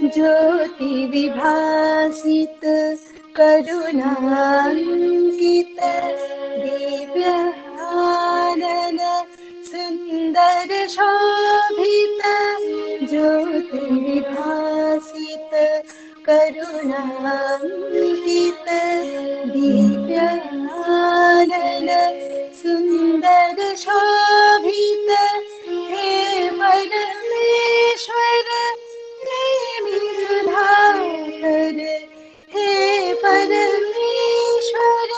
ज्योति विभासित करुणान्वित दिव्य आनन सुंदर शोभित, ज्योति विभासित करुणान्वित दिव्य आनन सुंदर शोभित, हे परमेश्वर प्रेमी सुधाकर, हे परमेश्वर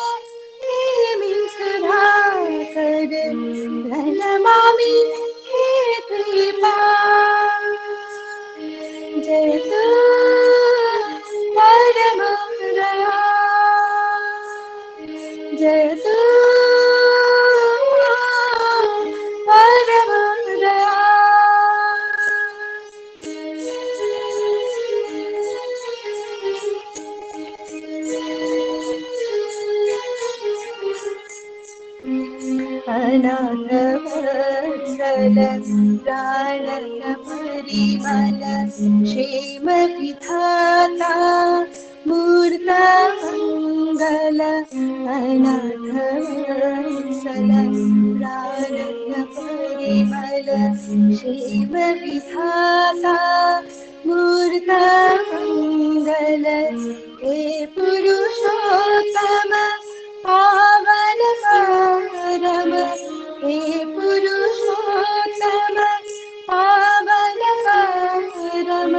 प्रेमी सुधाकर, प्रणमामि हे कृपा, जय तू परम दया, जय तू परम दया। अनाथ वत्सल प्राणय परिमल क्षेम विधाता मूर्त मंगल, अनाथ वत्सल प्राणय परिमल क्षेम विधाता मूर्त मंगल, हे पुरुषोत्तम पावन परम, हे पुरुषोत्तम पावन परम,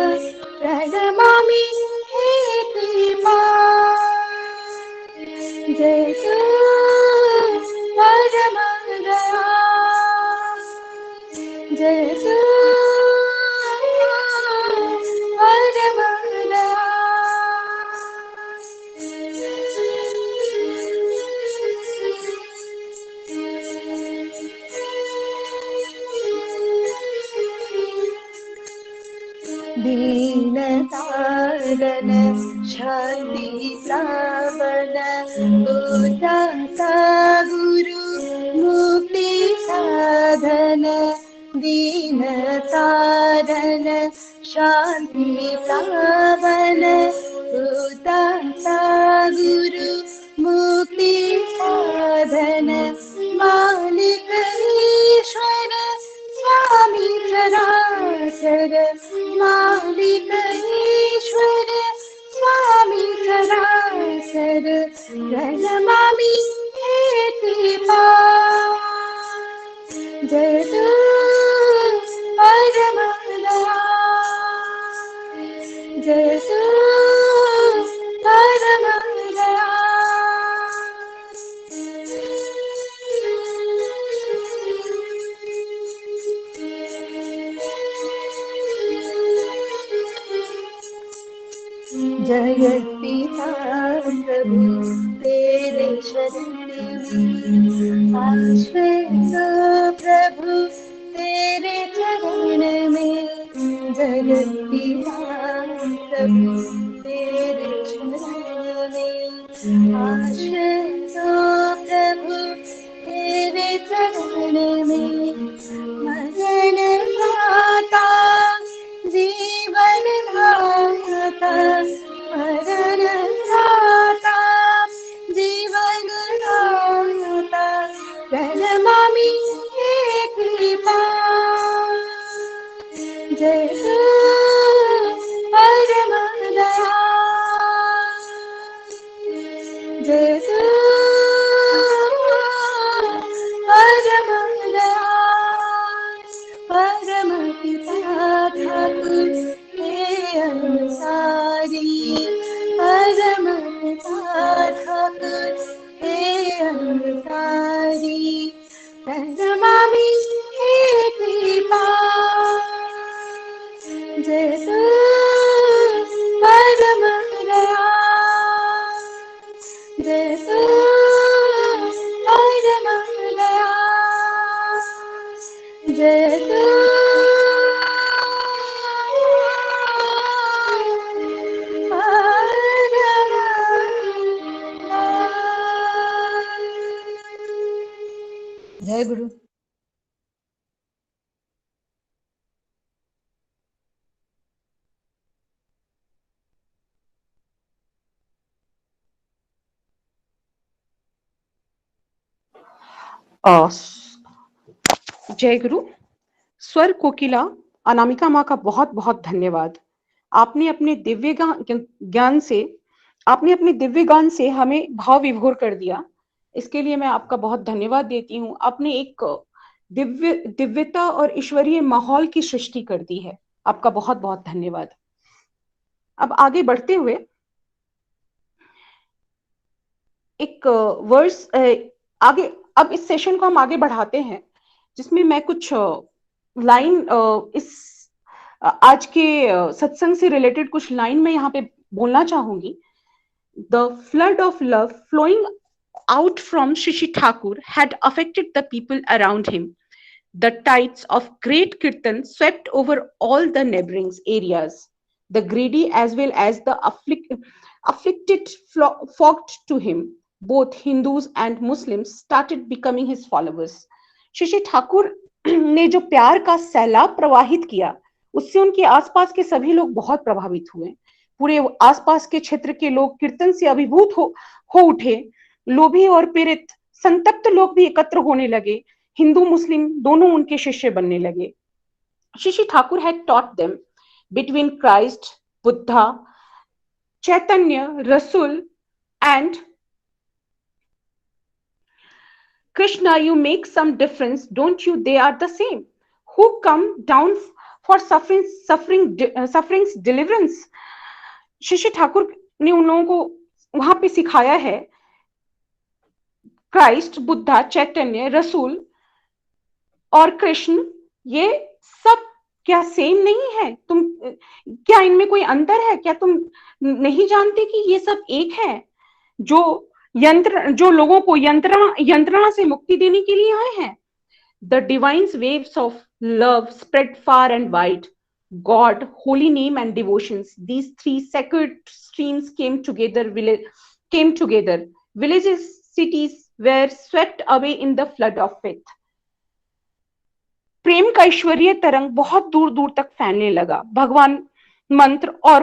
प्रणमामि हे कृपा, जय तू परम दया, जैसु परम दीन तारण शांति श्रावण उदाता गुरु मुक्ति साधन दीन तारण शांति श्रावण उदाता गुरु मुक्ति साधन मालिक ईश्वर स्वामी चराचर मालिक ईश्वर स्वामी चराचर प्रणमामि हेति जय तु परम जय तु परम जगत पिता प्रभु तेरे शरण आश्रय प्रभु तेरे चरण में जगत पिता प्रभु तेरे चरण में आश्रय प्रभु तेरे चरण में मरण दाता जीवन दाता मरण दाता जीवन दाता प्रणमामि कृपा जय परम दया जय परम दया परम पिता ठाकुर हे अनुसारी परम पिता ठाकुर हे अनुसारी प्रणमामि हे कृपा जय परम दया जय परम दया जय जय गुरु। जय गुरु। स्वर कोकिला अनामिका माँ का बहुत बहुत धन्यवाद। आपने अपने दिव्य ज्ञान से हमें भाव विभोर कर दिया। इसके लिए मैं आपका बहुत धन्यवाद देती हूँ। आपने एक दिव्यता और ईश्वरीय माहौल की सृष्टि कर दी है। आपका बहुत बहुत धन्यवाद। अब आगे बढ़ते हुए एक वर्स आगे, अब इस सेशन को हम आगे बढ़ाते हैं, जिसमें मैं कुछ लाइन इस आज के सत्संग से रिलेटेड कुछ लाइन में यहाँ पे बोलना चाहूंगी। The flood of love flowing out from Shishi Thakur had affected the people around him. The tides of great kirtan swept over all the neighboring areas. The greedy as well as the afflicted flocked to him. Both Hindus and Muslims started becoming his followers. Shishi Thakur ने जो प्यार का सैलाब प्रवाहित किया, उससे उनके आसपास के सभी लोग बहुत प्रभावित हुए। पूरे आसपास के क्षेत्र के लोग कीर्तन से अभिभूत हो उठे। लोभी और पीड़ित संतप्त लोग भी एकत्र होने लगे। हिंदू मुस्लिम दोनों उनके शिष्य बनने लगे। शिशी Thakur had taught them between Christ, Buddha, Chaitanya, Rasul and Krishna, you make some difference, don't you? They are the same. Who come down for suffering's deliverance? शिशी Thakur ने उन लोगों को वहां पे सिखाया है, क्राइस्ट, बुद्धा, चैतन्य, रसूल और कृष्ण, ये सब क्या सेम नहीं है? तुम क्या इनमें कोई अंतर है? क्या तुम नहीं जानते कि ये सब एक है, जो लोगों को यंत्रणा से मुक्ति देने के लिए आए हैं? The divine waves of love spread far and wide. God, holy name and devotions. These three sacred streams came together. Villages, cities were swept away in the flood of faith. प्रेम का ईश्वरीय तरंग बहुत दूर दूर तक फैलने लगा। भगवान, मंत्र और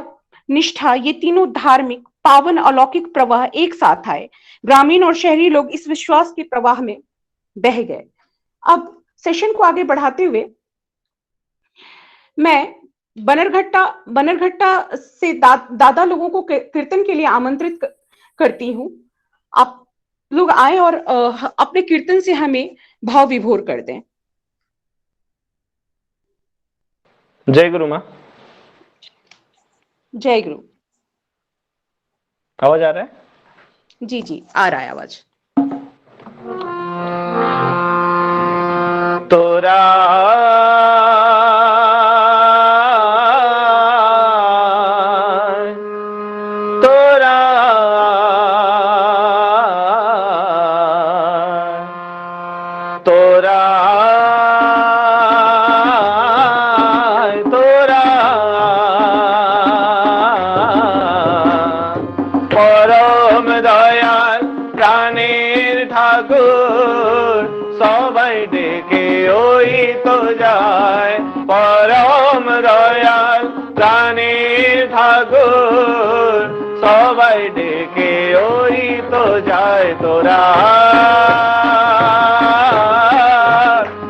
निष्ठा, ये तीनों धार्मिक पावन अलौकिक प्रवाह एक साथ आए। ग्रामीण और शहरी लोग इस विश्वास के प्रवाह में बह गए। अब सेशन को आगे बढ़ाते हुए मैं बनरघट्टा से दादा लोगों को कीर्तन के लिए आमंत्रित करती हूँ। आप लोग आए और अपने कीर्तन से हमें भाव विभोर कर दें। जय गुरु माँ। जय गुरु। आवाज आ रहा है? जी जी आ रहा है आवाज। तोरा तोरा तोरा तोरा परम दयाल प्राणेर ठाकुर सबाई डेके ওই তো যায়, পরম দয়াল প্রাণের ঠাকুর সবাই ডেকে ওই তো যায়। তোরা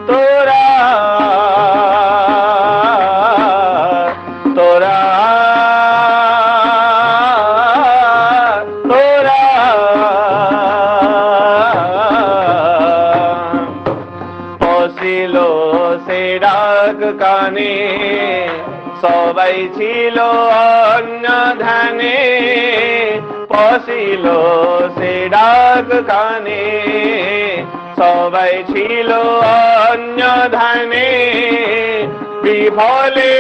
তোরা তোরা তোরা পশিল সে ডাক কানে, সবাই ছিল অন্য ধ্যানে। পশিল সে ডাক কানে, সবাই ছিল অন্য ধ্যানে। বিফলে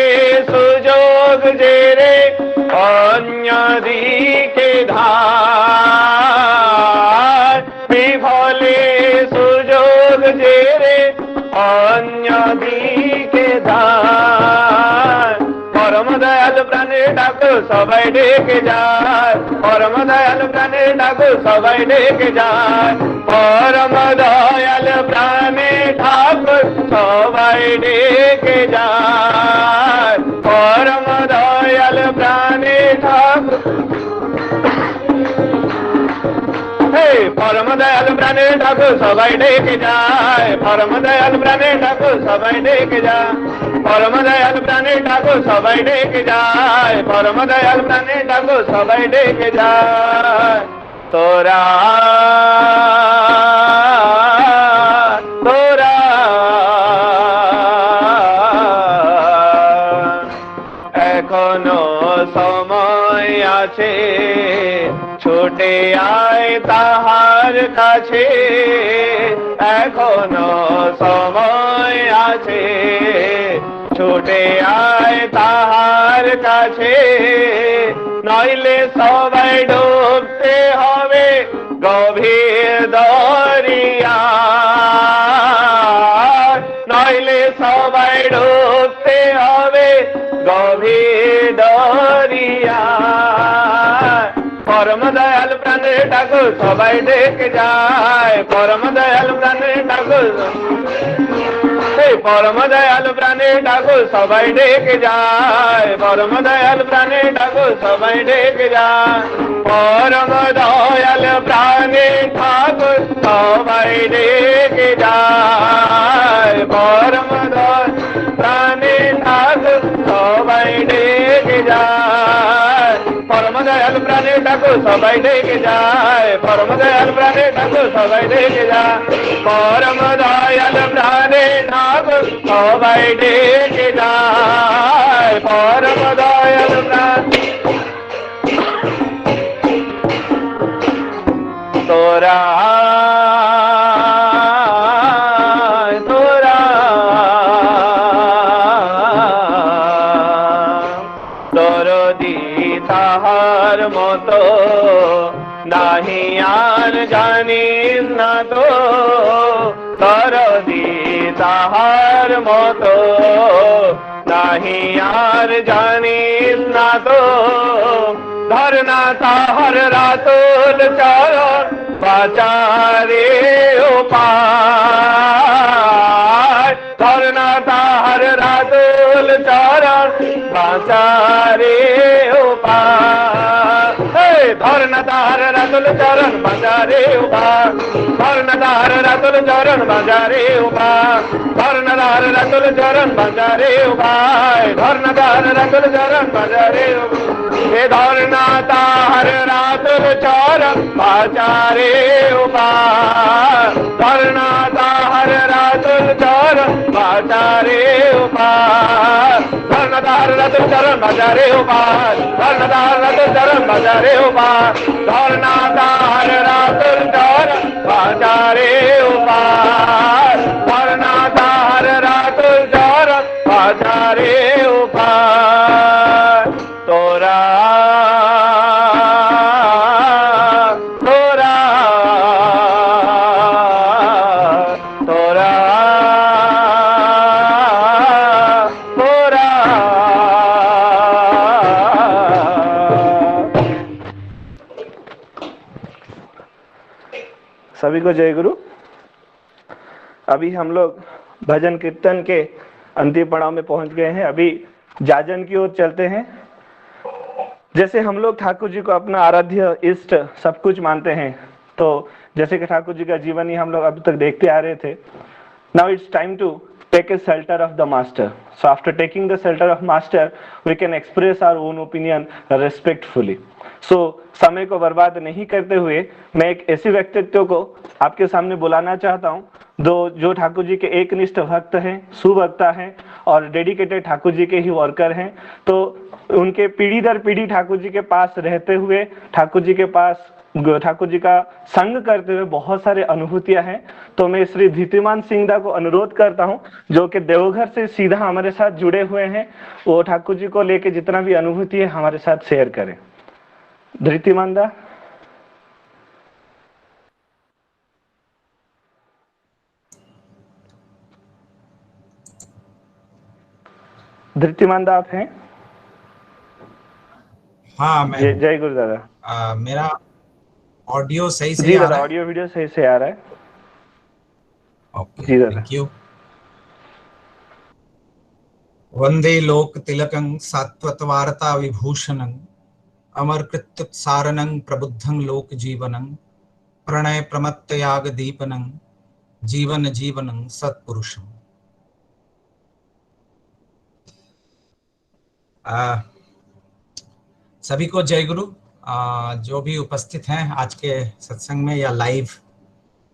সুযোগ জেরে অন্য দিকে ধার, বিফলে সুযোগ জেরে অন্য দিকে ধার। পরম দয়াল প্রাণে ডাকো সবাই ডেকে যায়, পরম দয়াল প্রাণে ডাকো সবাই ডেকে যায়। পরম দয়াল প্রাণে ঠাকুর সবাই ডেকে যায়, পরম দয়াল প্রাণে ঠাকুর। পরম দয়াল প্রাণে ঠাকুর সবাই ডেকে যায়, পরম দয়াল প্রাণে ঠাকুর সবাই ডেকে যায়। পরম দয়াল প্রাণে ঠাকুর সবাই ডেকে যায়, পরম দয়াল প্রাণে ঠাকুর সবাই ডেকে যায়। তোরা তোরা এখনো সময় আছে, ছুটে আয় তাহার কাছে। এখনো সময় আছে, ছুটে আয় তাহার কাছে। নইলে সবাই ডুবতে হবে গভীর দরিয়া, নইলে সবাই ডুবতে হবে গভীর দরিয়া। পরম দয়াল প্রাণে ঠাকুর সবাই ডেকে যায়, পরম দয়াল প্রাণে ঠাকুর। পরম দয়াল প্রাণে ঠাকুর সবাই ডেকে যায়, পরম দয়াল প্রাণে ঠাকুর সবাই ডেকে যায়। পরম দয়াল প্রাণে ঠাকুর সবাই ডেকে যায়, পরম দয়াল প্রাণে ঠাকুর সবাই ডেকে যায়। পরম দয়াল প্রাণে ঠাকুর সবাই ডেকে যায়, পরম দয়াল প্রাণে ঠাকুর সবাই ডেকে যায়। পরম দয়াল প্রাণে ঠাকুর সবাই ডেকে যায়, পরম দয়াল প্রাণ। তোরা তোরা ताहार मोतो नाही यार जानीस ना तो दरदी ताहार मोतो नाही यार जानीस ना तो धरना ताहर रातुल चरण पाचारे उपाय धरना ताहर रातुल चरण पाचारे उपाय धरना ताहर रातुल चरण पाचारे उपाय धरना ताहर रातुल चरण पाचारे उपाय धरना ताहर रातुल चरण पाचारे उपाय धरना ताहर रातुल चरण पाचारे हे धरना ताहर रातुल चरण पाचारे उपाय धरना ताहर रातुल चरण पाचारे उपाय धरना ताहर रातुल चरण पाचारे उपाय धरना ताहर रातुल चरण पाचारे उपाय धरना ताहर रातुल चरण पाचारे उपाय धरना ताहर रातुल चरण पाचारे उपाय तोरा सभी को जय गुरु। अभी हम लोग भजन कीर्तन के अंतिम पड़ाव में पहुंच गए हैं। अभी जाजन की ओर चलते हैं। जैसे हम लोग ठाकुर जी को अपना आराध्य इष्ट सब कुछ मानते हैं, तो जैसे कि ठाकुर जी का जीवन ही हम लोग अभी तक देखते आ रहे थे। Now it's time to take a shelter of the master. So after taking the shelter of master, we can express our own opinion respectfully. So समय को बर्बाद नहीं करते हुए मैं एक ऐसे व्यक्तित्व को आपके सामने बुलाना चाहता हूँ जो ठाकुर जी के एकनिष्ठ भक्त हैं, सुभक्ता हैं और डेडिकेटेड ठाकुर जी के ही वर्कर हैं। तो उनके पीढ़ी दर पीढ़ी ठाकुर जी के पास रहते हुए ठाकुर जी के पास ठाकुर जी का संग करते हुए बहुत सारे अनुभूतियां हैं। तो मैं श्री धृतिमान सिंह को अनुरोध करता हूं, जो कि देवघर से सीधा हमारे साथ जुड़े हुए हैं, वो ठाकुर जी को लेके जितना भी अनुभूति है हमारे साथ शेयर करें। धृतिमान दा। धृतिमान दा आप हैं? हाँ मैं जय गुरु दादा। मेरा ऑडियो सही से जी आ दादा, रहा है? ऑडियो वीडियो सही से आ रहा है। ओके, जी दादा। Thank you. वंदे लोक तिलकं सात्वत वार्ता विभूषणं अमरकृत्य सारणं प्रबुद्धं लोक जीवनं प्रणय प्रमत्त याग दीपनं जीवन जीवनं सत्पुरुषं। सभी को जय गुरु। जो भी उपस्थित हैं आज के सत्संग में या लाइव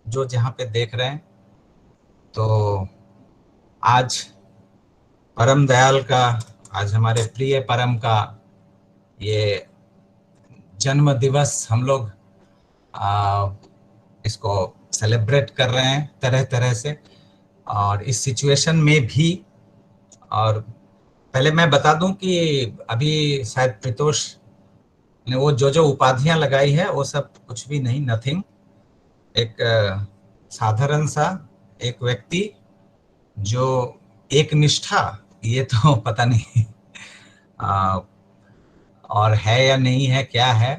जो जहाँ पे देख रहे हैं, तो आज परम दयाल का, आज हमारे प्रिय परम का ये जन्म दिवस हम लोग इसको सेलिब्रेट कर रहे हैं तरह तरह से, और इस सिचुएशन में भी। और पहले मैं बता दूं कि अभी शायद प्रितोष ने वो जो उपाधियां लगाई है वो सब कुछ भी नहीं, नथिंग। एक साधारण सा एक व्यक्ति जो एक निष्ठा, ये तो पता नहीं और है या नहीं है, क्या है,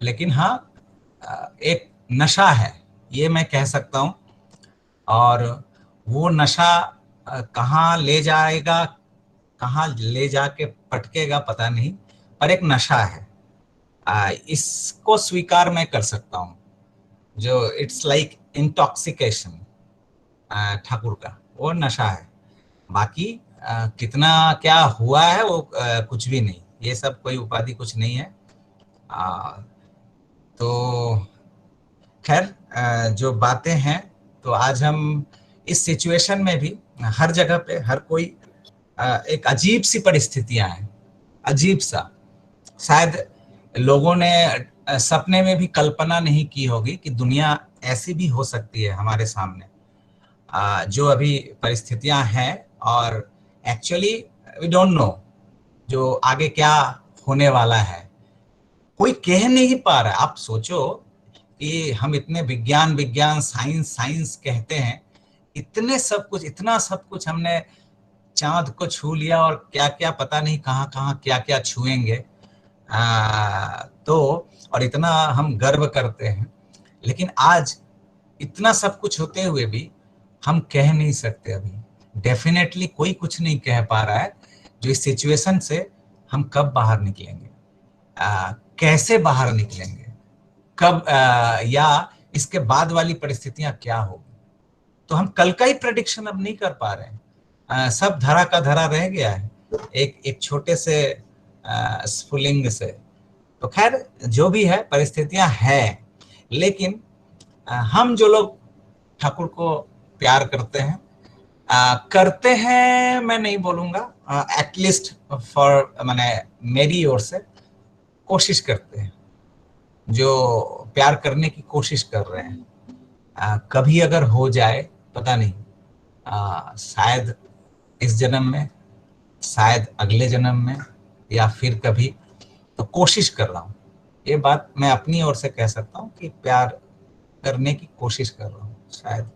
लेकिन हाँ एक नशा है, ये मैं कह सकता हूँ। और वो नशा कहाँ ले जाएगा, कहाँ ले जाके पटकेगा पता नहीं, पर एक नशा है। इसको स्वीकार मैं कर सकता हूँ, जो इट्स लाइक इंटॉक्सिकेशन ठाकुर का, वो नशा है। बाकी कितना क्या हुआ है वो कुछ भी नहीं, ये सब कोई उपाधि कुछ नहीं है। तो खैर जो बातें हैं, तो आज हम इस सिचुएशन में भी हर जगह पे हर कोई एक अजीब सी परिस्थितियां हैं, अजीब सा। शायद लोगों ने सपने में भी कल्पना नहीं की होगी कि दुनिया ऐसी भी हो सकती है हमारे सामने। जो अभी परिस्थितियां हैं, और एक्चुअली वी डोंट नो जो आगे क्या होने वाला है कोई कह नहीं पा रहा। आप सोचो कि हम इतने विज्ञान विज्ञान साइंस साइंस कहते हैं, इतने सब कुछ, इतना सब कुछ हमने चांद को छू लिया और क्या क्या पता नहीं कहाँ कहाँ क्या क्या छुएंगे। तो और इतना हम गर्व करते हैं, लेकिन आज इतना सब कुछ होते हुए भी हम कह नहीं सकते। अभी डेफिनेटली कोई कुछ नहीं कह पा रहा है जो इस सिचुएशन से हम कब बाहर निकलेंगे, कैसे बाहर निकलेंगे, कब या इसके बाद वाली परिस्थितियां क्या होगी। तो हम कल का ही प्रेडिक्शन अब नहीं कर पा रहे हैं। सब धरा का धरा रह गया है एक छोटे से स्फुलिंग से। तो खैर जो भी है परिस्थितियां हैं, लेकिन हम जो लोग ठाकुर को प्यार करते हैं मैं नहीं बोलूंगा, एटलीस्ट फॉर मैंने मेरी ओर से कोशिश करते हैं, जो प्यार करने की कोशिश कर रहे हैं। कभी अगर हो जाए पता नहीं, शायद इस जन्म में, शायद अगले जन्म में, या फिर कभी, तो कोशिश कर रहा हूँ। ये बात मैं अपनी ओर से कह सकता हूँ कि प्यार करने की कोशिश कर रहा हूँ शायद।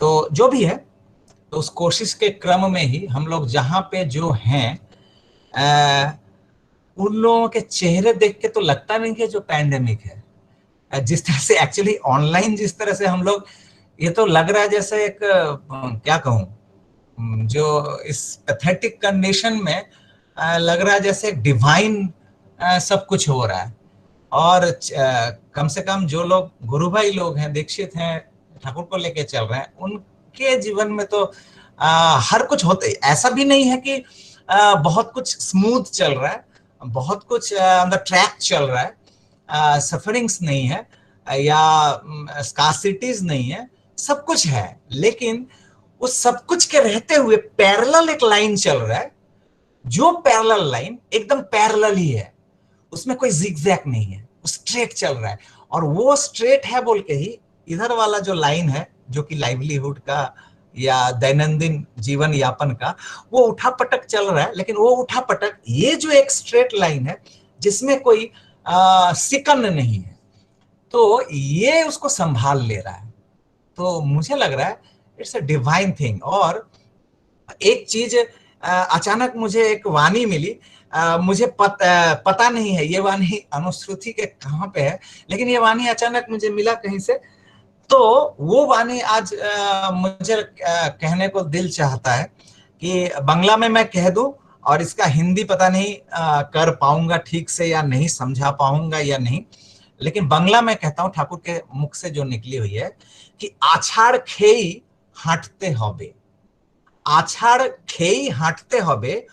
तो जो भी है, तो उस कोशिश के क्रम में ही हम लोग जहाँ पे जो हैं, उन लोगों के चेहरे देख के तो लगता नहीं कि जो पैंडेमिक है, जिस तरह से एक्चुअली ऑनलाइन जिस तरह से हम लोग, ये तो लग रहा है जैसे एक क्या कहूँ, जो इस पैथेटिक कंडीशन में लग रहा है जैसे डिवाइन सब कुछ हो रहा है। और कम से कम जो लोग गुरु भाई लोग हैं, दीक्षित हैं, ठाकुर को लेके चल रहे हैं, उनके जीवन में तो हर कुछ होते, ऐसा भी नहीं है कि बहुत कुछ स्मूथ चल रहा है, बहुत कुछ ऑन द ट्रैक चल रहा है, सफरिंग्स नहीं है या स्कार्सिटीज नहीं है, सब कुछ है। लेकिन उस सब कुछ के रहते हुए पैरेलल एक लाइन चल रहा है, जो पैरेलल लाइन एकदम पैरेलल ही है, उसमें कोई जिगजैग नहीं है, स्ट्रेट चल रहा है। और वो स्ट्रेट है बोल के ही इधर वाला जो लाइन है, जो कि लाइवलीहुड का या दैनंदिन जीवन यापन का, वो उठापटक चल रहा है। लेकिन वो उठापटक, ये जो एक स्ट्रेट लाइन है जिसमें कोई सिकन नहीं है, तो ये उसको संभाल ले रहा है। तो मुझे लग रहा है इट्स अ डिवाइन थिंग। और एक चीज अचानक मुझे एक वाणी मिली, मुझे पता नहीं है ये वाणी अनुश्रुति के कहाँ पे है, लेकिन ये वाणी अचानक मुझे मिला कहीं से। तो वो वाणी आज मुझे कहने को दिल चाहता है कि बांग्ला में मैं कह दूं, और इसका हिंदी पता नहीं कर पाऊंगा ठीक से या नहीं, समझा पाऊंगा या नहीं, लेकिन बांग्ला में कहता हूं, ठाकुर के मुख से जो निकली हुई है कि आछाड़ खेई हांटते हबे, आछाड़ खेई हांटते हबे,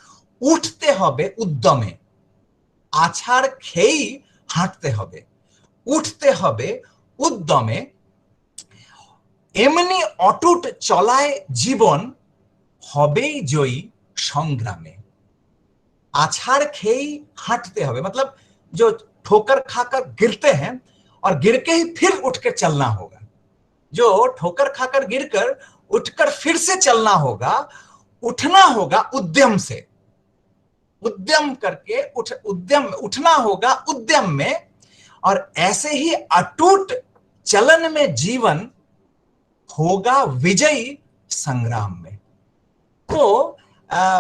उठते हबे उद्यमे। आछाड़ खेई हांटते हबे, उठते हबे उद्यमे, एमनी अटूट चलाए जीवन हबेई जयी संग्रामे। आछाड़ खेई हांटते हबे मतलब जो ठोकर खाकर गिरते हैं और गिर के ही फिर उठकर चलना होगा, जो ठोकर खाकर गिरकर उठकर फिर से चलना होगा, उठना होगा उद्यम से, उद्यम करके उठना होगा उद्यम में। और ऐसे ही अटूट चलन में जीवन होगा विजयी संग्राम में। तो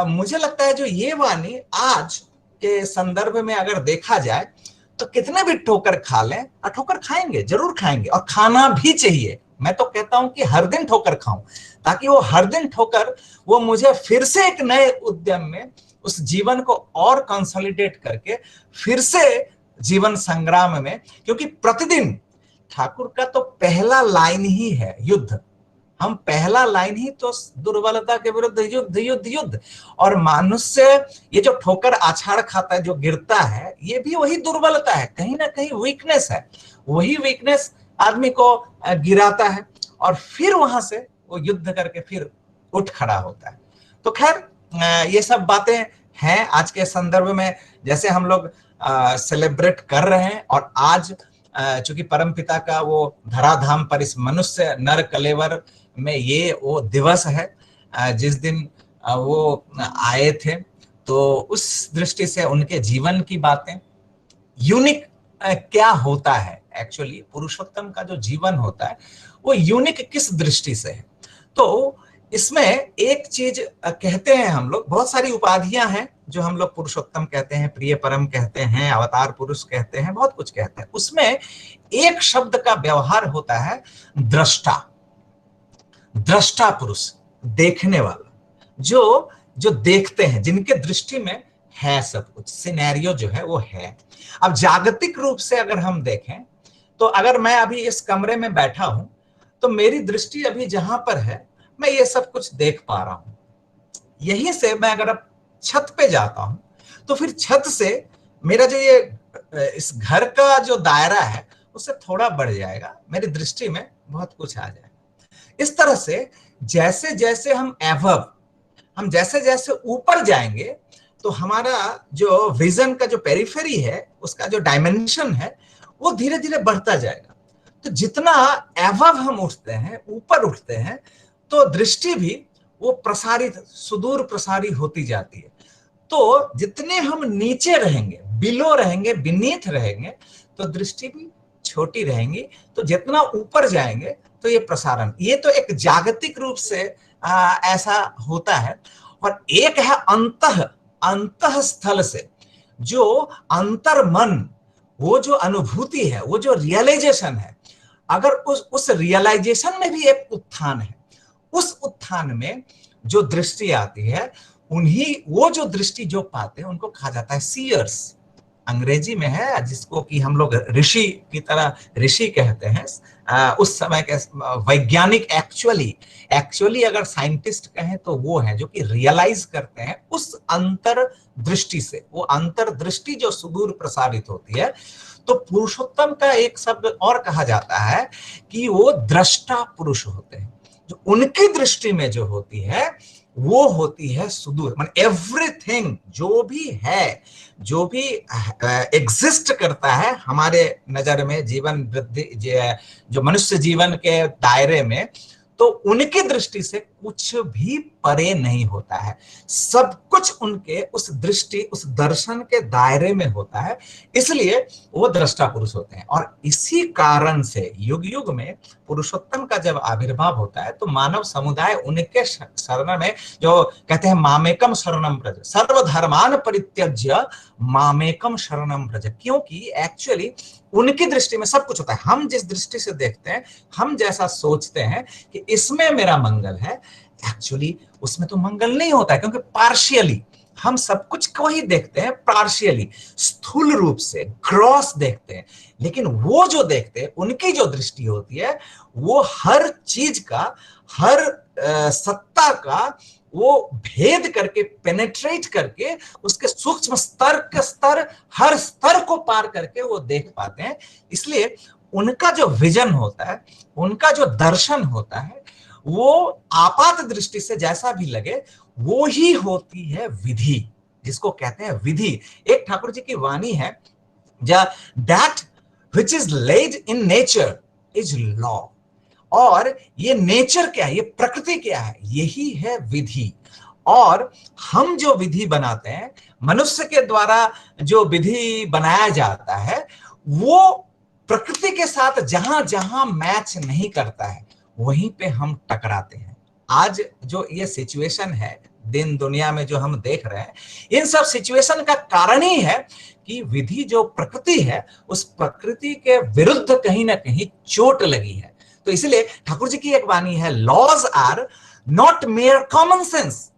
मुझे लगता है जो ये वाणी आज के संदर्भ में अगर देखा जाए तो कितने भी ठोकर खा लें, और ठोकर खाएंगे, जरूर खाएंगे, और खाना भी चाहिए। मैं तो कहता हूं कि हर दिन ठोकर खाऊं, ताकि वो हर दिन ठोकर वो मुझे फिर से एक नए उद्यम में उस जीवन को और कंसोलिडेट करके फिर से जीवन संग्राम में, क्योंकि प्रतिदिन ठाकुर का तो पहला लाइन ही है युद्ध। हम पहला लाइन ही तो दुर्बलता के विरुद्ध युद्ध युद्ध युद्ध। और मनुष्य ये जो ठोकर आछाड़ खाता है, जो गिरता है, ये भी वही दुर्बलता है, कहीं ना कहीं वीकनेस है। वही वीकनेस आदमी को गिराता है और फिर वहां से वो युद्ध करके फिर उठ खड़ा होता है। तो खैर ये सब बातें हैं आज के संदर्भ में, जैसे हम लोग सेलिब्रेट कर रहे हैं। और आज चूंकि परमपिता का वो धराधाम पर इस मनुष्य नर कलेवर में ये वो दिवस है जिस दिन वो आए थे, तो उस दृष्टि से उनके जीवन की बातें, यूनिक क्या होता है एक्चुअली, पुरुषोत्तम का जो जीवन होता है वो यूनिक किस दृष्टि से है। तो इसमें एक चीज कहते हैं हम लोग, बहुत सारी उपाधियां हैं जो हम लोग पुरुषोत्तम कहते हैं, प्रिय परम कहते हैं, अवतार पुरुष कहते हैं, बहुत कुछ कहते हैं। उसमें एक शब्द का व्यवहार होता है दृष्टा। दृष्टा पुरुष, देखने वाला, जो देखते हैं, जिनके दृष्टि में है सब कुछ, सिनेरियो जो है वो है। अब जागतिक रूप से अगर हम देखें तो अगर मैं अभी इस कमरे में बैठा हूं तो मेरी दृष्टि अभी जहां पर है मैं ये सब कुछ देख पा रहा हूं। यहीं से मैं अगर अब छत पे जाता हूं तो फिर छत से मेरा जो ये इस घर का जो दायरा है उससे थोड़ा बढ़ जाएगा, मेरी दृष्टि में बहुत कुछ आ जाएगा। इस तरह से जैसे जैसे हम जैसे जैसे ऊपर जाएंगे तो हमारा जो विजन का जो पेरिफेरी है, उसका जो डायमेंशन है वो धीरे धीरे बढ़ता जाएगा। तो जितना एवव हम उठते हैं, ऊपर उठते हैं, तो दृष्टि भी वो प्रसारित, सुदूर प्रसारी होती जाती है। तो जितने हम नीचे रहेंगे, बिलो रहेंगे, बीनीथ रहेंगे, तो दृष्टि भी छोटी रहेंगी। तो जितना ऊपर जाएंगे तो ये प्रसारण, ये तो एक जागतिक रूप से ऐसा होता है। और एक है अंतः स्थल से, जो अंतर मन, वो जो अनुभूति है, वो जो रियलाइजेशन है, अगर उस रियलाइजेशन में भी एक उत्थान है, उस उत्थान में जो दृष्टि आती है, वो जो दृष्टि जो पाते हैं उनको कहा जाता है सीयर्स। अंग्रेजी में है जिसको कि हम लोग ऋषि की तरह ऋषि कहते हैं। उस समय के वैज्ञानिक एक्चुअली अगर साइंटिस्ट कहें तो वो है जो कि रियलाइज करते हैं उस अंतर दृष्टि से, वो अंतर दृष्टि जो सुदूर प्रसारित होती है। तो पुरुषोत्तम का एक शब्द और कहा जाता है कि वो दृष्टा पुरुष होते हैं। जो उनकी दृष्टि में जो होती है वो होती है सुदूर, मान एवरीथिंग जो भी है, जो भी एग्जिस्ट करता है हमारे नजर में, जीवन वृद्धि जो मनुष्य जीवन के दायरे में, तो उनकी दृष्टि से कुछ भी परे नहीं होता है। सब कुछ उनके उस दृष्टि, उस दर्शन के दायरे में होता है, इसलिए वो दृष्टा पुरुष होते हैं। और इसी कारण से युग युग में पुरुषोत्तम का जब आविर्भाव होता है तो मानव समुदाय उनके शरण में, जो कहते हैं मामेकम शरणम व्रज, सर्वधर्मान परित्यज्य मामेकम शरणम व्रज, क्योंकि एक्चुअली उनकी दृष्टि में सब कुछ होता है। हम जिस दृष्टि से देखते हैं, हम जैसा सोचते हैं कि इसमें मेरा मंगल है, एक्चुअली उसमें तो मंगल नहीं होता है, क्योंकि पार्शियली हम सब कुछ को ही देखते हैं, पार्शियली, स्थूल रूप से, ग्रॉस देखते हैं। लेकिन वो जो देखते हैं, उनकी जो दृष्टि होती है, वो हर चीज का, हर सत्ता का वो भेद करके, पेनेट्रेट करके, उसके सूक्ष्म स्तर के स्तर, हर स्तर को पार करके वो देख पाते हैं। इसलिए उनका जो विजन होता है, उनका जो दर्शन होता है, वो आपात दृष्टि से जैसा भी लगे वो ही होती है विधि, जिसको कहते हैं विधि। एक ठाकुर जी की वाणी है, that which is laid in nature is law. और ये नेचर क्या है, ये प्रकृति क्या है, यही है विधि। और हम जो विधि बनाते हैं, मनुष्य के द्वारा जो विधि बनाया जाता है, वो प्रकृति के साथ जहां जहां मैच नहीं करता है वहीं पे हम टकराते हैं। आज जो ये सिचुएशन है दिन दुनिया में जो हम देख रहे हैं, इन सब सिचुएशन का कारण ही है कि विधि जो प्रकृति है, उस प्रकृति के विरुद्ध कहीं ना कहीं चोट लगी है। तो इसलिए ठाकुर जी की एक वाणी है, laws are not mere common sense,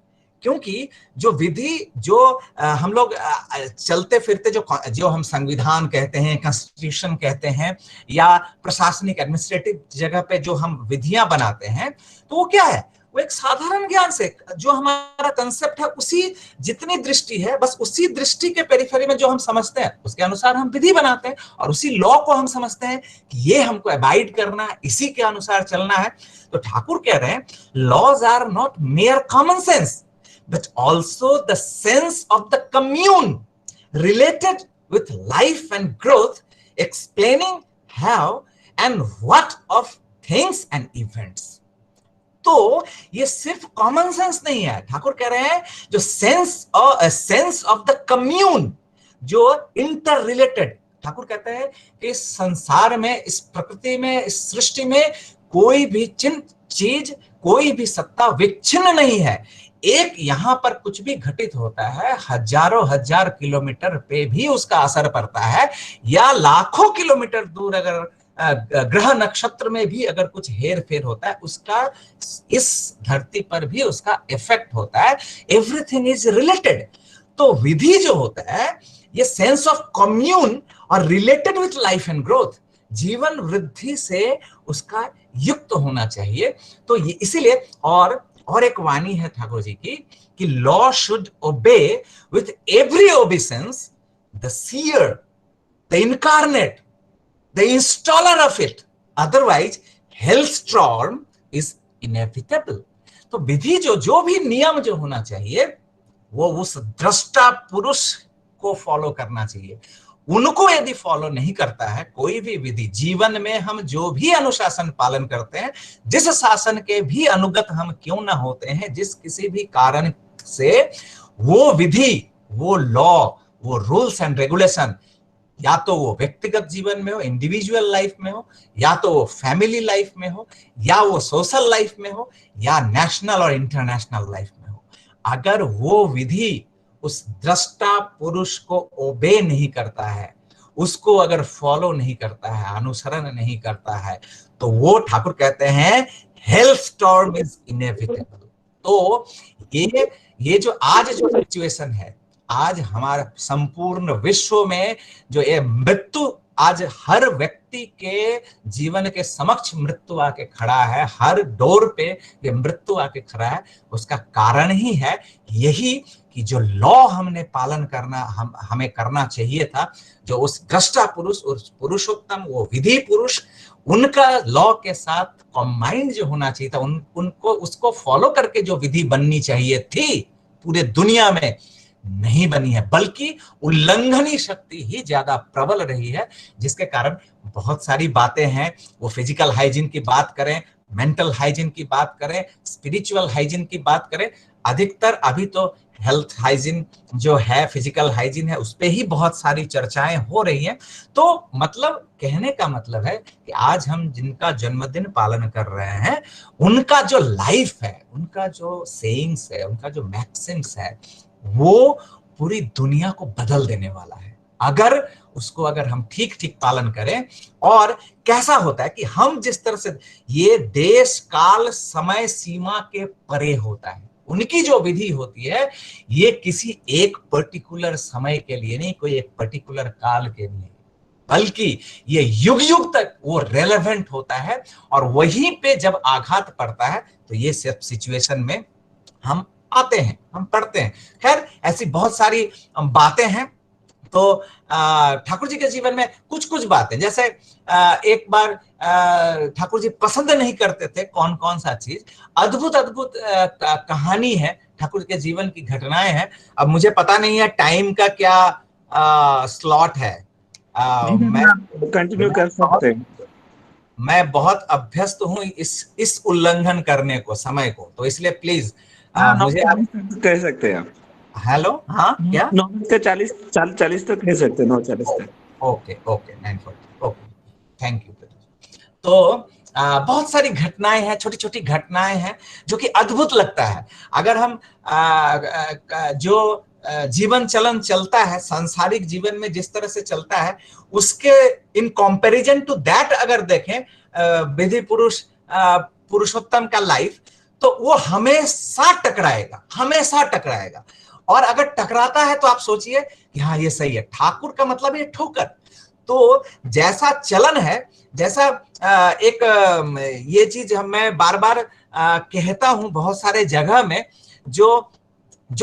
क्योंकि जो विधि, जो हम लोग चलते फिरते जो हम संविधान कहते हैं, कॉन्स्टिट्यूशन कहते हैं, या प्रशासनिक एडमिनिस्ट्रेटिव जगह पे जो हम विधियां बनाते हैं, तो वो क्या है, वो एक साधारण ज्ञान से जो हमारा कंसेप्ट है, उसी जितनी दृष्टि है, बस उसी दृष्टि के पेरिफेरी में जो हम समझते हैं उसके अनुसार हम विधि बनाते हैं, और उसी लॉ को हम समझते हैं कि ये हमको अबाइड करना है, इसी के अनुसार चलना है। तो ठाकुर कह रहे हैं, laws are not mere common sense but also the sense of the commune related with life and growth, explaining how and what of things and events. तो ये सिर्फ कॉमन सेंस नहीं है, ठाकुर कह रहे हैं जो सेंस ऑफ द कम्यून, जो इंटर रिलेटेड। ठाकुर कहते हैं कि इस संसार में, इस प्रकृति में, इस सृष्टि में कोई भी चीज, कोई भी सत्ता विच्छिन्न नहीं है। एक यहां पर कुछ भी घटित होता है, हजारों हजार किलोमीटर पे भी उसका असर पड़ता है, या लाखों किलोमीटर दूर अगर ग्रह नक्षत्र में भी अगर कुछ हेर फेर होता है, उसका इस धरती पर भी उसका इफेक्ट होता है। Everything is related. तो विधि जो होता है ये सेंस ऑफ कम्यून और related with life and growth, जीवन वृद्धि से उसका युक्त होना चाहिए। तो ये इसीलिए और एक वाणी है ठाकुर जी की कि law should obey with every obeisance the seer, the incarnate, the installer of it, otherwise health storm is inevitable. तो विधि जो भी नियम जो होना चाहिए वो उस दृष्टा पुरुष को फॉलो करना चाहिए। उनको यदि फॉलो नहीं करता है कोई भी विधि, जीवन में हम जो भी अनुशासन पालन करते हैं, जिस शासन के भी अनुगत हम क्यों ना होते हैं, जिस किसी भी कारण से वो विधि, वो लॉ, वो रूल्स एंड रेगुलेशन, या तो वो व्यक्तिगत जीवन में हो, इंडिविजुअल लाइफ में हो, या तो वो फैमिली लाइफ में हो, या वो सोशल लाइफ में हो, या नेशनल और इंटरनेशनल लाइफ में हो, अगर वो विधि उस दृष्टा पुरुष को ओबे नहीं करता है, उसको अगर फॉलो नहीं करता है, अनुसरण नहीं करता है, तो वो ठाकुर कहते हैं हेल्थ स्टॉर्म इज इनएविटेबल। तो ये जो आज जो सिचुएशन है, आज हमारे संपूर्ण विश्व में जो ये मृत्यु, आज हर व्यक्ति के जीवन के समक्ष मृत्यु आके खड़ा है, हर डोर पे ये मृत्यु आके खड़ा है, उसका कारण ही है यही कि जो लॉ हमने पालन करना हमें करना चाहिए था, जो उस दृष्टा पुरुष, उस पुरुषोत्तम, वो विधि पुरुष, उनका लॉ के साथ कॉम्बाइंड जो होना चाहिए था, उनको उसको फॉलो करके जो विधि बननी चाहिए थी पूरे दुनिया में, नहीं बनी है, बल्कि उल्लंघनी शक्ति ही ज्यादा प्रबल रही है, जिसके कारण बहुत सारी बातें हैं। वो फिजिकल हाइजीन की बात करें, मेंटल हाइजीन की बात करें, स्पिरिचुअल हाइजीन की बात करें, अधिकतर अभी तो हेल्थ हाइजीन जो है, फिजिकल हाइजीन है, उस पे ही बहुत सारी चर्चाएं हो रही हैं। तो मतलब कहने का मतलब है कि आज हम जिनका जन्मदिन पालन कर रहे हैं, उनका जो लाइफ है, उनका जो सेइंग्स है, उनका जो मैक्सिम्स है, वो पूरी दुनिया को बदल देने वाला है, अगर उसको अगर हम ठीक ठीक पालन करें। और कैसा होता है कि हम जिस तरह से, ये देश काल समय सीमा के परे होता है, उनकी जो विधि होती है ये किसी एक पर्टिकुलर समय के लिए नहीं, कोई एक पर्टिकुलर काल के लिए, बल्कि ये युग युग तक वो रेलेवेंट होता है। और वहीं पे जब आघात पड़ता है तो ये सब सिचुएशन में हम आते हैं, हम पढ़ते हैं। खैर ऐसी बहुत सारी बातें हैं। तो ठाकुर जी के जीवन में कुछ कुछ बातें, जैसे एक बार ठाकुर जी पसंद नहीं करते थे कौन कौन सा चीज, अद्भुत अद्भुत कहानी है ठाकुर के जीवन की, घटनाएं हैं। अब मुझे पता नहीं है टाइम का क्या स्लॉट है, मैं कंटिन्यू कर सकते हैं। मैं बहुत अभ्यस्त हूँ इस उल्लंघन करने को, समय को, तो इसलिए प्लीज मुझे आप कह सकते हैं। हेलो, हाँ क्या 9:40 तक कह सकते हैं, 9:40 तक। Okay 9:40 okay, thank you. तो बहुत सारी घटनाएं हैं, छोटी छोटी घटनाएं हैं जो कि अद्भुत लगता है। अगर हम जो जीवन चलन चलता है, सांसारिक जीवन में जिस तरह से चलता है, उसके इन कंपैरिजन टू दैट अगर देखें विधि पुरुष पुरुषोत्तम का लाइफ, तो वो हमेशा टकराएगा। और अगर टकराता है तो आप सोचिए कि हाँ ये सही है, ठाकुर का मतलब ये ठोकर। तो जैसा चलन है, जैसा एक ये चीज मैं बार बार कहता हूं बहुत सारे जगह में, जो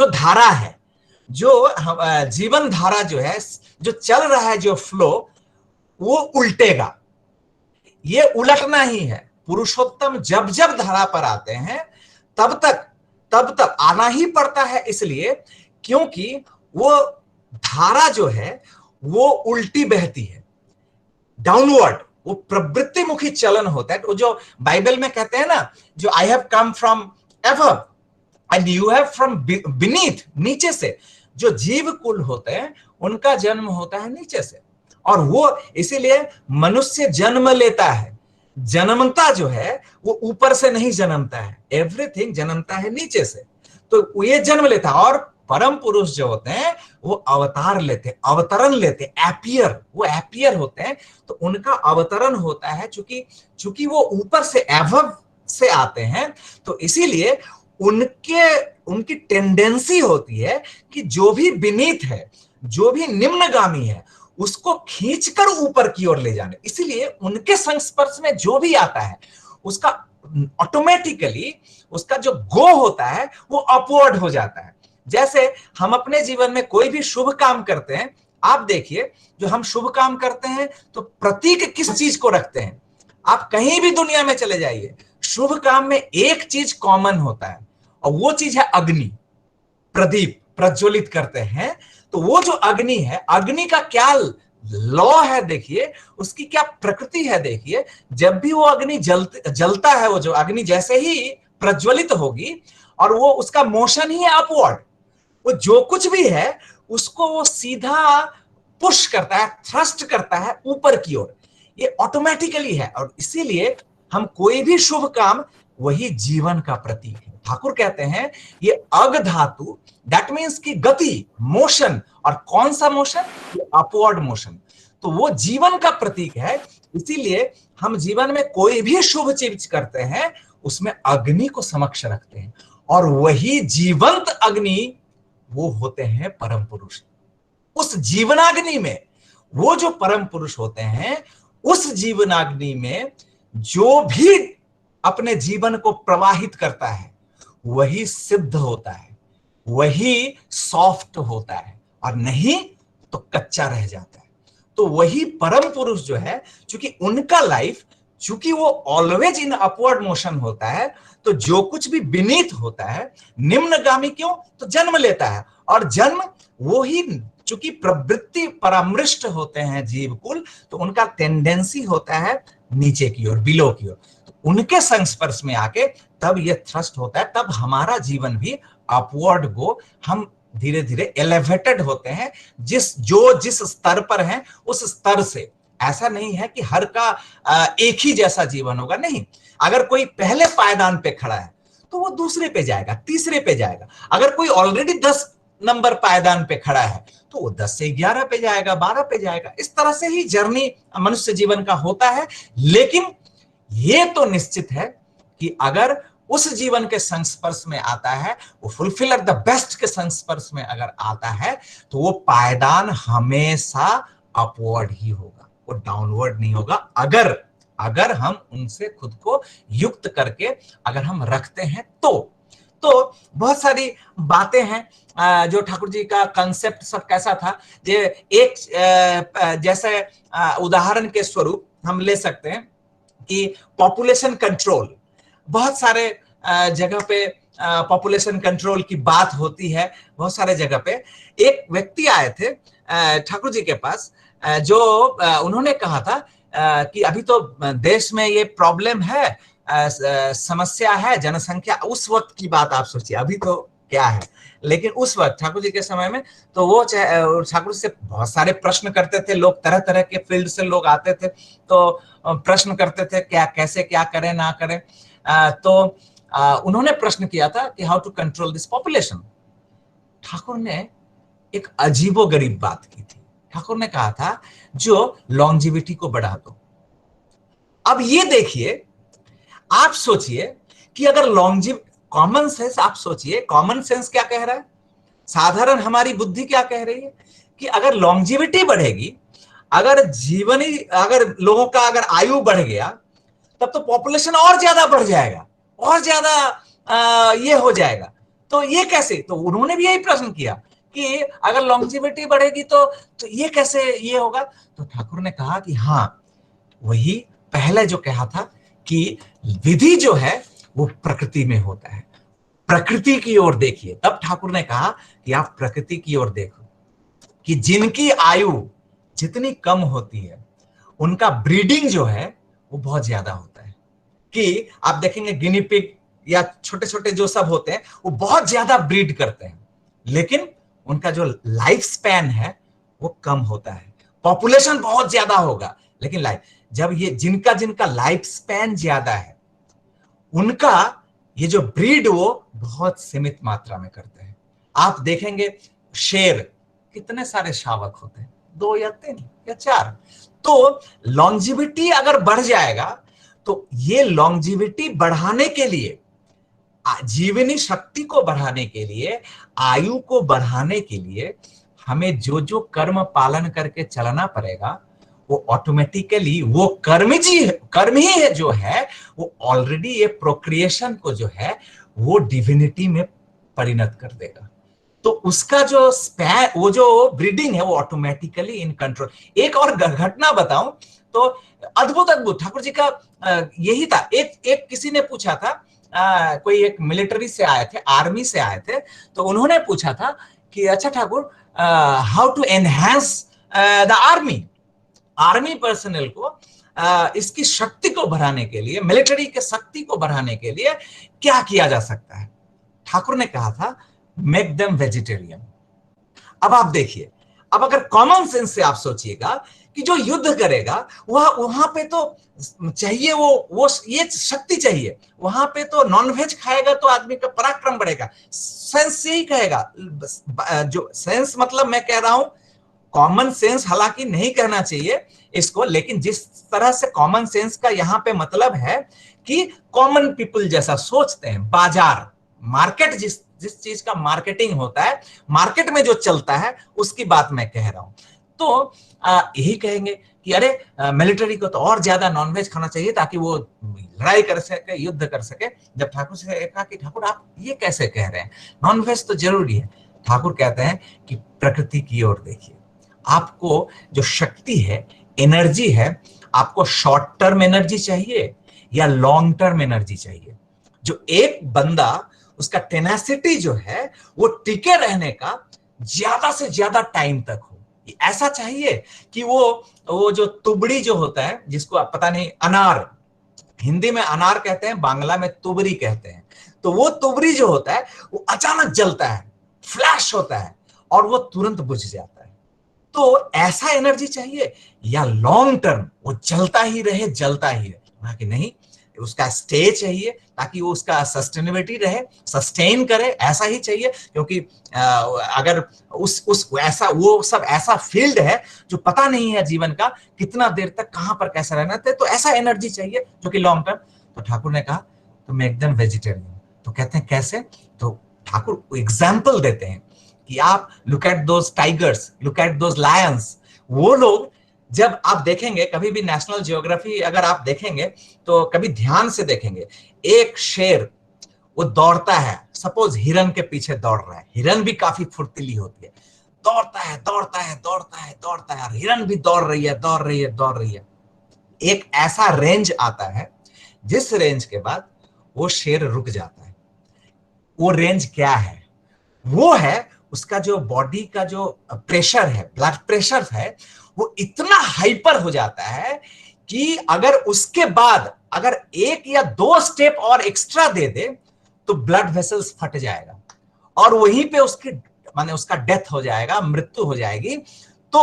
धारा है, जो जीवन धारा जो है, जो चल रहा है, जो फ्लो, वो उल्टेगा, ये उलटना ही है। पुरुषोत्तम जब जब धारा पर आते हैं तब तक आना ही पड़ता है, इसलिए क्योंकि वो धारा जो है वो उल्टी बहती है, डाउनवर्ड, वो प्रवृत्ति मुखी चलन होता है। तो जो बाइबल में कहते हैं ना, जो I have come from ever and you have from beneath, नीचे से, जो जीव कुल होते हैं उनका जन्म होता है नीचे से। और वो इसीलिए मनुष्य जन्म लेता है, जन्मता जो है वो ऊपर से नहीं जन्मता है, एवरीथिंग जन्मता है नीचे से। तो ये जन्म लेता है। और परम पुरुष जो होते हैं वो अवतार लेते हैं, अवतरण लेते हैं, एपियर, वो एपियर होते हैं। तो उनका अवतरण होता है चूंकि वो ऊपर से एवव से आते हैं, तो इसीलिए उनकी टेंडेंसी होती है कि जो भी विनीत है, जो भी निम्नगामी है, उसको खींचकर ऊपर की ओर ले जाने। इसीलिए उनके संस्पर्श में जो भी आता है उसका ऑटोमेटिकली उसका जो गो होता है वो अपवर्ड हो जाता है। जैसे हम अपने जीवन में कोई भी शुभ काम करते हैं, आप देखिए जो हम शुभ काम करते हैं तो प्रतीक किस चीज को रखते हैं? आप कहीं भी दुनिया में चले जाइए, शुभ काम में एक चीज कॉमन होता है और वो चीज है अग्नि। प्रदीप प्रज्वलित करते हैं, तो वो जो अग्नि है, अग्नि का क्या लॉ है देखिए, उसकी क्या प्रकृति है देखिए। जब भी वो अग्नि जलता है, वो जो अग्नि जैसे ही प्रज्वलित होगी और वो उसका मोशन ही है अपवर्ड, वो जो कुछ भी है उसको वो सीधा पुश करता है, थ्रस्ट करता है ऊपर की ओर। ये ऑटोमेटिकली है। और इसीलिए हम कोई भी शुभ काम, वही जीवन का प्रतीक है। ठाकुर कहते हैं ये अग धातु, दैट मीन्स की गति, मोशन। और कौन सा मोशन? ये अपवर्ड मोशन। तो वो जीवन का प्रतीक है। इसीलिए हम जीवन में कोई भी शुभ चीज करते हैं उसमें अग्नि को समक्ष रखते हैं, और वही जीवंत अग्नि वो होते हैं परम पुरुष। उस जीवनाग्नि में वो जो परम पुरुष होते हैं, उस जीवनाग्नि में जो भी अपने जीवन को प्रवाहित करता है वही सिद्ध होता है, वही सॉफ्ट होता है, और नहीं तो कच्चा रह जाता है। तो वही परम पुरुष जो है, चूंकि उनका लाइफ, चूंकि वो ऑलवेज इन अपवर्ड मोशन होता है, तो जो कुछ भी विनीत होता है, निम्नगामी क्यों? तो जन्म लेता है। और जन्म वो ही, चूंकि प्रवृत्ति परामृष्ट होते हैं जीव कुल, तो उनका टेंडेंसी होता है नीचे की ओर, बिलो की ओर। तो उनके संस्पर्श में आके तब ये थ्रस्ट होता है, तब हमारा जीवन भी अपवर्ड गो, हम धीरे धीरे एलिवेटेड होते हैं। जिस स्तर पर हैं उस स्तर से। ऐसा नहीं है कि हर का एक ही जैसा जीवन होगा, नहीं। अगर कोई पहले पायदान पे खड़ा है तो वो दूसरे पे जाएगा, तीसरे पे जाएगा। अगर कोई ऑलरेडी 10 नंबर पायदान पे खड़ा है तो वो 10 से 11 पे जाएगा, 12 पे जाएगा। इस तरह से ही जर्नी मनुष्य जीवन का होता है। लेकिन ये तो निश्चित है कि अगर उस जीवन के संस्पर्श में आता है, वो फुलफिलर द बेस्ट के संस्पर्श में अगर आता है, तो वो पायदान हमेशा अपवर्ड ही होगा, वो डाउनवर्ड नहीं होगा। अगर हम उनसे खुद को युक्त करके अगर हम रखते हैं तो बहुत सारी बातें हैं। जो ठाकुर जी का कंसेप्ट सब कैसा था, एक जैसे उदाहरण के स्वरूप हम ले सकते हैं कि पॉपुलेशन कंट्रोल, बहुत सारे जगह पे पॉपुलेशन कंट्रोल की बात होती है। बहुत सारे जगह पे एक व्यक्ति आए थे ठाकुर जी के पास, जो उन्होंने कहा था कि अभी तो देश में ये प्रॉब्लम है, समस्या है, जनसंख्या। उस वक्त की बात आप सोचिए, अभी तो क्या है, लेकिन उस वक्त ठाकुर जी के समय में तो वो ठाकुर से बहुत सारे प्रश्न करते थे लोग, तरह तरह के फील्ड से लोग आते थे, तो प्रश्न करते थे क्या, कैसे क्या करें ना करें। तो उन्होंने प्रश्न किया था कि how to control this population. Thakur ने एक अजीबोगरीब बात की थी। ठाकुर ने कहा था जो लॉन्जिविटी को बढ़ा दो। अब ये देखिए, आप सोचिए कि अगर कॉमन सेंस, आप सोचिए कॉमन सेंस क्या कह रहा है, साधारण हमारी बुद्धि क्या कह रही है कि अगर लॉन्जिविटी बढ़ेगी, अगर लोगों का अगर आयु बढ़ गया, तब तो पॉपुलेशन और ज्यादा बढ़ जाएगा, और ज्यादा ये हो जाएगा। तो ये कैसे? तो उन्होंने भी यही प्रश्न किया कि अगर लॉन्जिविटी बढ़ेगी तो ये कैसे ये होगा। तो ठाकुर ने कहा कि हाँ, वही पहले जो कहा था कि विधि जो है वो प्रकृति में होता है, प्रकृति की ओर देखिए। तब ठाकुर ने कहा कि आप प्रकृति की ओर देखो कि जिनकी आयु जितनी कम होती है उनका ब्रीडिंग जो है वो बहुत ज्यादा होता है। कि आप देखेंगे गिनी पिग या छोटे छोटे जो सब होते हैं वो बहुत ज्यादा ब्रीड करते हैं, लेकिन उनका जो लाइफ स्पैन है वो कम होता है। पॉपुलेशन बहुत ज्यादा होगा लेकिन लाइफ, जब ये जिनका जिनका लाइफ स्पैन ज्यादा है उनका ये जो ब्रीड वो बहुत सीमित मात्रा में करते हैं। आप देखेंगे शेर, कितने सारे शावक होते हैं, 2 या 3 या 4। तो लॉन्जिविटी अगर बढ़ जाएगा तो ये लॉन्जिविटी बढ़ाने के लिए, जीवनी शक्ति को बढ़ाने के लिए, आयु को बढ़ाने के लिए हमें जो जो कर्म पालन करके चलना पड़ेगा वो ऑटोमेटिकली वो कर्म ही है जो है वो ऑलरेडी ये प्रोक्रिएशन को जो है वो डिविनिटी में परिणत कर देगा। तो उसका जो स्पैन, वो जो ब्रीडिंग है वो ऑटोमेटिकली इन कंट्रोल। एक और घटना बताऊं तो अद्भुत अद्भुत ठाकुर जी का यही था। एक किसी ने पूछा था, कोई एक मिलिट्री से आए थे, आर्मी से आए थे, तो उन्होंने पूछा था कि अच्छा Thakur, how to enhance the army personnel को इसकी शक्ति को बढ़ाने के लिए, मिलिट्री के शक्ति को बढ़ाने के लिए क्या किया जा सकता है। ठाकुर ने कहा था मेक देम वेजिटेरियन। अब आप देखिए, अब अगर कॉमन सेंस से आप सोचिएगा कि जो युद्ध करेगा वहां पे तो चाहिए वो ये शक्ति चाहिए, वहां पे तो नॉनवेज खाएगा तो आदमी का पराक्रम बढ़ेगा। सेंस यही कहेगा, जो सेंस मतलब मैं कह रहा हूं कॉमन सेंस, हालांकि नहीं कहना चाहिए इसको, लेकिन जिस तरह से कॉमन सेंस का यहाँ पे मतलब है कि कॉमन पीपल जैसा सोचते हैं, बाजार मार्केट, जिस चीज का मार्केटिंग होता है, मार्केट में जो चलता है उसकी बात मैं कह रहा हूं। तो यही कहेंगे कि अरे मिलिट्री को तो और ज्यादा नॉनवेज खाना चाहिए ताकि वो लड़ाई कर सके, युद्ध कर सके। जब ठाकुर से कहा कि ठाकुर आप ये कैसे कह रहे हैं, नॉनवेज तो जरूरी है। ठाकुर कहते हैं कि प्रकृति की ओर देखिए, आपको जो शक्ति है, एनर्जी है, आपको शॉर्ट टर्म एनर्जी चाहिए या लॉन्ग टर्म एनर्जी चाहिए। जो एक बंदा, उसका टेनासिटी जो है वो टिके रहने का ज्यादा से ज्यादा टाइम तक हो, ऐसा चाहिए कि वो जो तुबड़ी जो होता है, जिसको आप पता नहीं, अनार, हिंदी में अनार कहते हैं, बांग्ला में तुबड़ी कहते हैं, तो वो तुबड़ी जो होता है वो अचानक जलता है, फ्लैश होता है और वो तुरंत बुझ जाता है। तो ऐसा एनर्जी चाहिए या लॉन्ग टर्म वो जलता ही रहे, जलता ही रहे, कि नहीं उसका स्टे चाहिए ताकि वो उसका सस्टेनेबिलिटी रहे, सस्टेन करे, ऐसा ही चाहिए। क्योंकि अगर उस ऐसा, वो सब ऐसा फील्ड है जो पता नहीं है जीवन का कितना देर तक कहां पर कैसा रहना है, तो ऐसा एनर्जी चाहिए जो कि लॉन्ग टर्म। तो ठाकुर ने कहा तो मेक देम वेजिटेरियन। तो कहते हैं कैसे, तो ठाकुर एग्जाम्पल देते हैं कि आप look at those tigers, look at those Lions. वो लोग, जब आप देखेंगे कभी भी नेशनल ज्योग्राफी अगर आप देखेंगे तो कभी ध्यान से देखेंगे, एक शेर वो दौड़ता है, सपोज हिरन के पीछे दौड़ रहा है, हिरन भी काफी फुर्तीली होती है, दौड़ता है दौड़ता है दौड़ता है दौड़ता है, और हिरन भी दौड़ रही है दौड़ रही है दौड़ रही है। एक ऐसा रेंज आता है जिस रेंज के बाद वो शेर रुक जाता है। वो रेंज क्या है, वो है उसका जो बॉडी का जो प्रेशर है, ब्लड प्रेशर है, वो इतना हाइपर हो जाता है कि अगर उसके बाद अगर 1 या 2 स्टेप और एक्स्ट्रा दे दे तो ब्लड वेसल्स फट जाएगा और वहीं पे उसकी माने उसका डेथ हो जाएगा, मृत्यु हो जाएगी। तो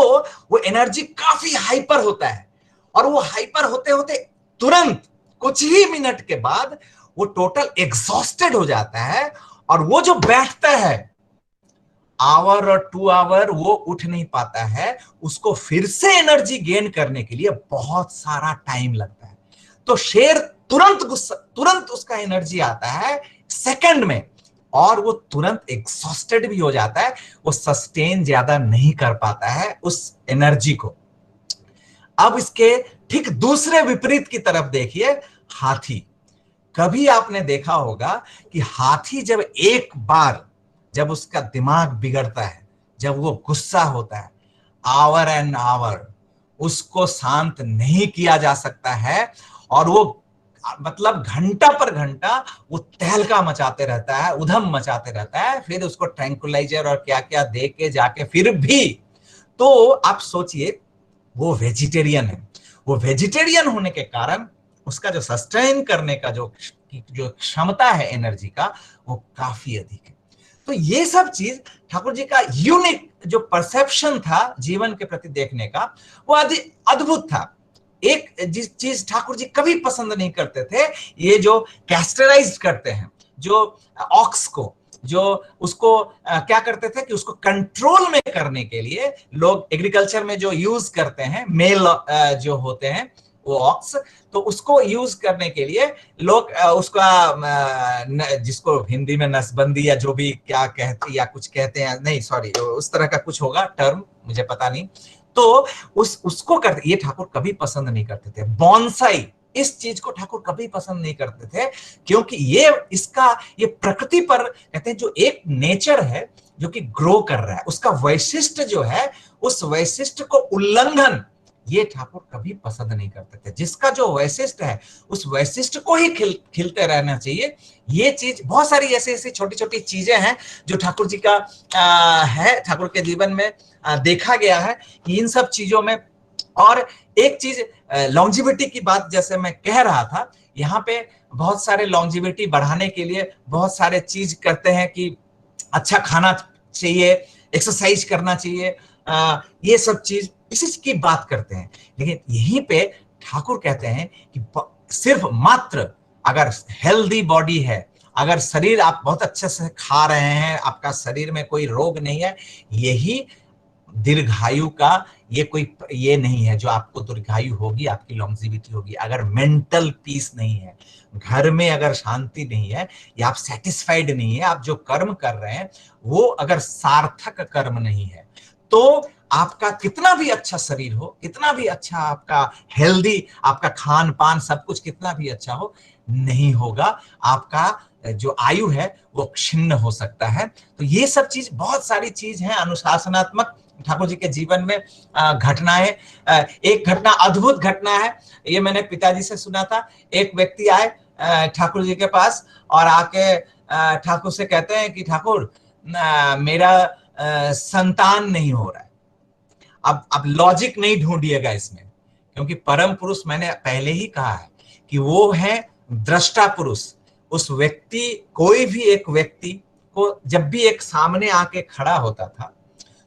वो एनर्जी काफी हाइपर होता है और वो हाइपर होते होते तुरंत कुछ ही मिनट के बाद वो टोटल एग्जॉस्टेड हो जाता है और वो जो बैठता है आवर और 2 आवर वो उठ नहीं पाता है, उसको फिर से एनर्जी गेन करने के लिए बहुत सारा टाइम लगता है। तो शेर तुरंत उसका एनर्जी आता है सेकंड में और वो तुरंत एग्जॉस्टेड भी हो जाता है, वो सस्टेन ज्यादा नहीं कर पाता है उस एनर्जी को। अब इसके ठीक दूसरे विपरीत की तरफ देखिए, हाथी। कभी आपने देखा होगा कि हाथी जब एक बार, जब उसका दिमाग बिगड़ता है, जब वो गुस्सा होता है, आवर एंड आवर उसको शांत नहीं किया जा सकता है और वो मतलब घंटा पर घंटा वो तहलका मचाते रहता है, उधम मचाते रहता है। फिर उसको ट्रैंकुलाइजर और क्या क्या दे के जाके फिर भी, तो आप सोचिए वो वेजिटेरियन है, वो वेजिटेरियन होने के कारण उसका जो सस्टेन करने का जो क्षमता है एनर्जी का, वो काफी अधिक है। तो ये सब चीज ठाकुर जी का यूनिक जो परसेप्शन था जीवन के प्रति देखने का, वो अद्भुत था। एक जिस चीज ठाकुर जी कभी पसंद नहीं करते थे, ये जो कैस्टराइज करते हैं, जो ऑक्स को, जो उसको क्या करते थे कि उसको कंट्रोल में करने के लिए लोग एग्रीकल्चर में जो यूज करते हैं, मेल जो होते हैं वो ऑक्स, तो उसको यूज करने के लिए लोग उसका जिसको हिंदी में नसबंदी या जो भी क्या कहते या कुछ कहते हैं, नहीं सॉरी उस तरह का कुछ होगा टर्म, मुझे पता नहीं, तो उसको करते, ये ठाकुर कभी पसंद नहीं करते थे। बॉन्साई, इस चीज को ठाकुर कभी पसंद नहीं करते थे, क्योंकि ये प्रकृति पर कहते हैं जो एक नेचर है जो कि ग्रो कर रहा है, उसका वैशिष्ट जो है, उस वैशिष्ट को उल्लंघन ये ठाकुर कभी पसंद नहीं करते थे। जिसका जो वैशिष्ट है उस वैशिष्ट को ही खिलते रहना चाहिए। ये चीज, बहुत सारी ऐसी छोटी छोटी चीजें हैं जो ठाकुर जी का है, ठाकुर के जीवन में देखा गया है कि इन सब चीजों में। और एक चीज लॉन्जिविटी की बात जैसे मैं कह रहा था, यहाँ पे बहुत सारे लॉन्जिविटी बढ़ाने के लिए बहुत सारे चीज करते हैं कि अच्छा खाना चाहिए, एक्सरसाइज करना चाहिए, ये सब चीज इसी की बात करते हैं। लेकिन यहीं पे ठाकुर कहते हैं कि सिर्फ मात्र अगर हेल्दी बॉडी है, अगर शरीर आप बहुत अच्छे से खा रहे हैं, आपका शरीर में कोई रोग नहीं है, यही दीर्घायु का ये नहीं है जो आपको दीर्घायु होगी, आपकी लॉन्जिविटी होगी। अगर मेंटल पीस नहीं है, घर में अगर शांति नहीं है, या आप सेटिस्फाइड नहीं है, आप जो कर्म कर रहे हैं वो अगर सार्थक कर्म नहीं है, तो आपका कितना भी अच्छा शरीर हो, कितना भी अच्छा आपका हेल्दी, आपका खान पान सब कुछ कितना भी अच्छा हो, नहीं होगा, आपका जो आयु है वो क्षीण हो सकता है। तो ये सब चीज, बहुत सारी चीज है अनुशासनात्मक ठाकुर जी के जीवन में घटनाएं। एक घटना, अद्भुत घटना है, ये मैंने पिताजी से सुना था। एक व्यक्ति आए ठाकुर जी के पास और आके ठाकुर से कहते हैं कि ठाकुर मेरा संतान नहीं हो रहा है। अब लॉजिक नहीं ढूंढिएगा इसमें, क्योंकि परम पुरुष, मैंने पहले ही कहा है कि वो है दृष्टा पुरुष। उस व्यक्ति, कोई भी एक व्यक्ति को जब भी एक सामने आके खड़ा होता था,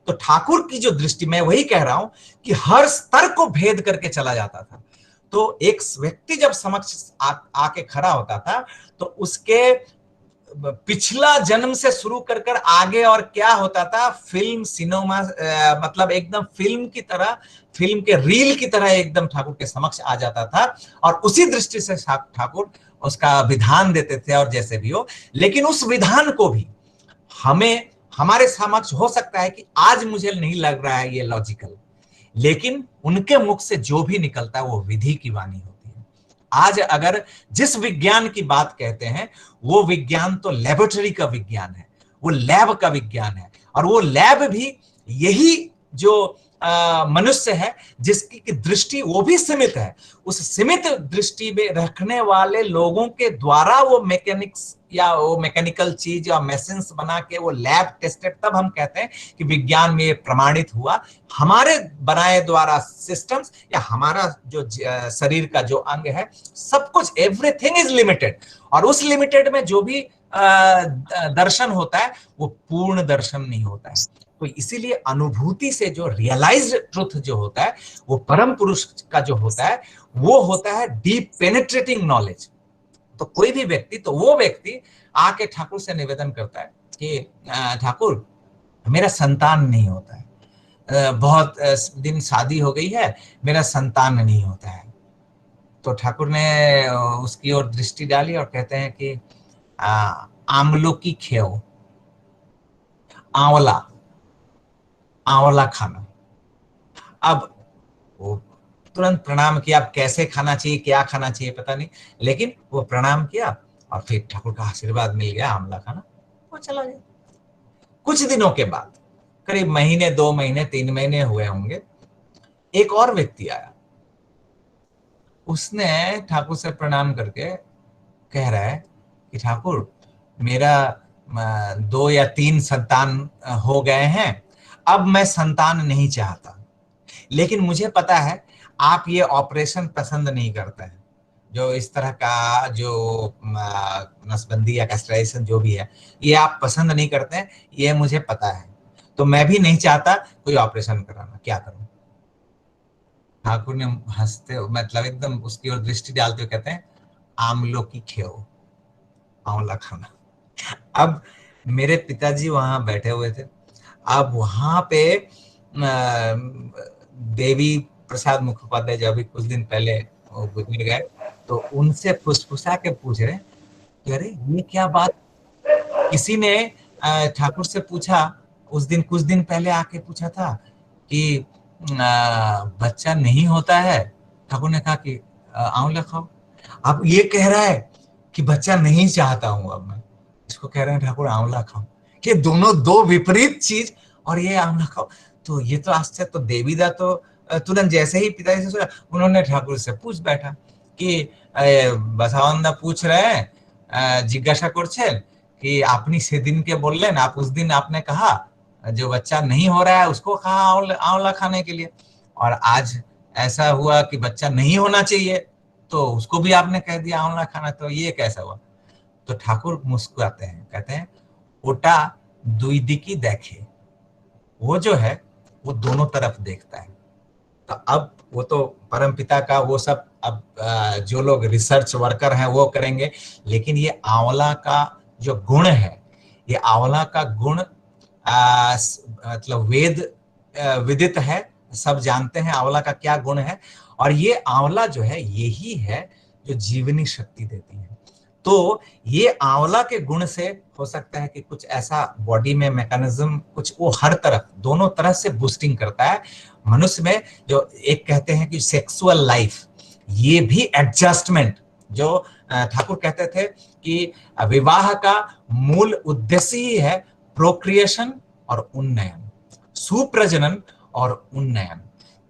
तो ठाकुर की जो दृष्टि, मैं वही कह रहा हूं कि हर स्तर को भेद करके चला जाता था। तो एक व्यक्ति जब समक्ष आके खड़ा होता था, तो उसके पिछला जन्म से शुरू कर कर आगे और क्या होता था, फिल्म सिनेमा, मतलब एकदम फिल्म की तरह, फिल्म के रील की तरह एकदम ठाकुर के समक्ष आ जाता था, और उसी दृष्टि से ठाकुर उसका विधान देते थे, और जैसे भी हो। लेकिन उस विधान को भी हमारे समक्ष हो सकता है कि आज मुझे नहीं लग रहा है ये लॉजिकल, लेकिन उनके मुख से जो भी निकलता है वो विधि की वाणी होती है। आज अगर जिस विज्ञान की बात कहते हैं, वो विज्ञान तो लेबोरेटरी का विज्ञान है, वो लैब का विज्ञान है, और वो लैब भी यही जो मनुष्य है जिसकी दृष्टि वो भी सीमित है, उस सीमित दृष्टि में रखने वाले लोगों के द्वारा वो मैकेनिक्स या वो मैकेनिकल चीज या मशीन्स बना के वो लैब टेस्टेड, तब हम कहते हैं कि विज्ञान में ये प्रमाणित हुआ। हमारे बनाए द्वारा सिस्टम्स या हमारा जो शरीर का जो अंग है, सब कुछ, एवरीथिंग इज लिमिटेड, और उस लिमिटेड में जो भी दर्शन होता है वो पूर्ण दर्शन नहीं होता है। तो इसीलिए अनुभूति से जो रियलाइज्ड ट्रुथ जो होता है, वो परम पुरुष का जो होता है, वो होता है डीप पेनिट्रेटिंग नॉलेज। तो कोई भी व्यक्ति, तो वो व्यक्ति आके ठाकुर से निवेदन करता है कि ठाकुर मेरा संतान नहीं होता है, बहुत दिन शादी हो गई है, मेरा संतान नहीं होता है। तो ठाकुर ने उसकी ओर दृष्टि डाली और कहते हैं कि आमलों की खेव, आंवला खाना। अब वो तुरंत प्रणाम किया, अब कैसे खाना चाहिए, क्या खाना चाहिए पता नहीं, लेकिन वो प्रणाम किया और फिर ठाकुर का आशीर्वाद मिल गया, आंवला खाना, वो चला गया। कुछ दिनों के बाद, करीब महीने, 2 महीने, 3 महीने हुए होंगे, एक और व्यक्ति आया। उसने ठाकुर से प्रणाम करके कह रहा है कि ठाकुर मेरा 2 या 3 संतान हो गए हैं, अब मैं संतान नहीं चाहता, लेकिन मुझे पता है आप ये ऑपरेशन पसंद नहीं करते हैं, जो इस तरह का जो नसबंदी या कैस्ट्रेशन जो भी है, ये आप पसंद नहीं करते हैं, ये मुझे पता है, तो मैं भी नहीं चाहता कोई ऑपरेशन कराना, क्या करूं। ठाकुर ने हंसते मतलब एकदम उसकी ओर दृष्टि डालते हुए कहते हैं, आमलों की खेव, आंवला खाना। अब मेरे पिताजी वहां बैठे हुए थे, अब वहां पे देवी प्रसाद मुखोपाध्याय जो अभी कुछ दिन पहले गुजर गए, तो उनसे फुसफुसा के पूछ रहे कि अरे ये क्या बात। किसी ने ठाकुर से पूछा उस दिन, कुछ दिन पहले आके पूछा था कि बच्चा नहीं होता है। ठाकुर ने कहा कि आंवला खाओ। अब ये कह रहा है कि बच्चा नहीं चाहता हूं अब मैं, इसको कह रहे हैं ठाकुर आंवला खाओ। ये दोनों दो विपरीत चीज, और ये आंवला खाओ। तो ये तो आश्चर्य। तो देवीदा तो तुरंत जैसे ही पिताजी से सुना, उन्होंने ठाकुर से पूछ बैठा कि बसावंदा पूछ रहे हैं, जिज्ञासा করছেন कि আপনি সেদিন के बोलें, आप उस दिन आपने कहा जो बच्चा नहीं हो रहा है उसको कहा आंवला खाने के लिए, और आज ऐसा हुआ कि बच्चा नहीं होना चाहिए तो उसको भी आपने कह दिया आंवला खाना, तो ये कैसा हुआ। तो ठाकुर मुस्कुराते हैं, कहते हैं ओटा दुई दिकी देखे, वो जो है वो दोनों तरफ देखता है। तो अब वो तो परमपिता का वो सब अब जो लोग रिसर्च वर्कर हैं वो करेंगे, लेकिन ये आंवला का जो गुण है, ये आंवला का गुण मतलब विदित है, सब जानते हैं आंवला का क्या गुण है। और ये आंवला जो है यही है जो जीवनी शक्ति देती है। तो ये आंवला के गुण से हो सकता है कि कुछ ऐसा बॉडी में मैकेनिज्म कुछ वो हर तरफ दोनों तरह से बूस्टिंग करता है मनुष्य में। जो एक कहते हैं कि सेक्सुअल लाइफ, ये भी एडजस्टमेंट, जो ठाकुर कहते थे कि विवाह का मूल उद्देश्य ही है प्रोक्रिएशन और उन्नयन, सुप्रजनन और उन्नयन।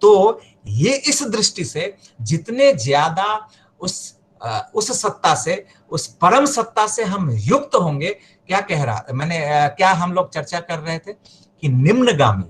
तो ये इस दृष्टि से जितने ज्यादा उस सत्ता से, उस परम सत्ता से हम युक्त होंगे, क्या कह रहा मैंने, क्या हम लोग चर्चा कर रहे थे कि निम्नगामी,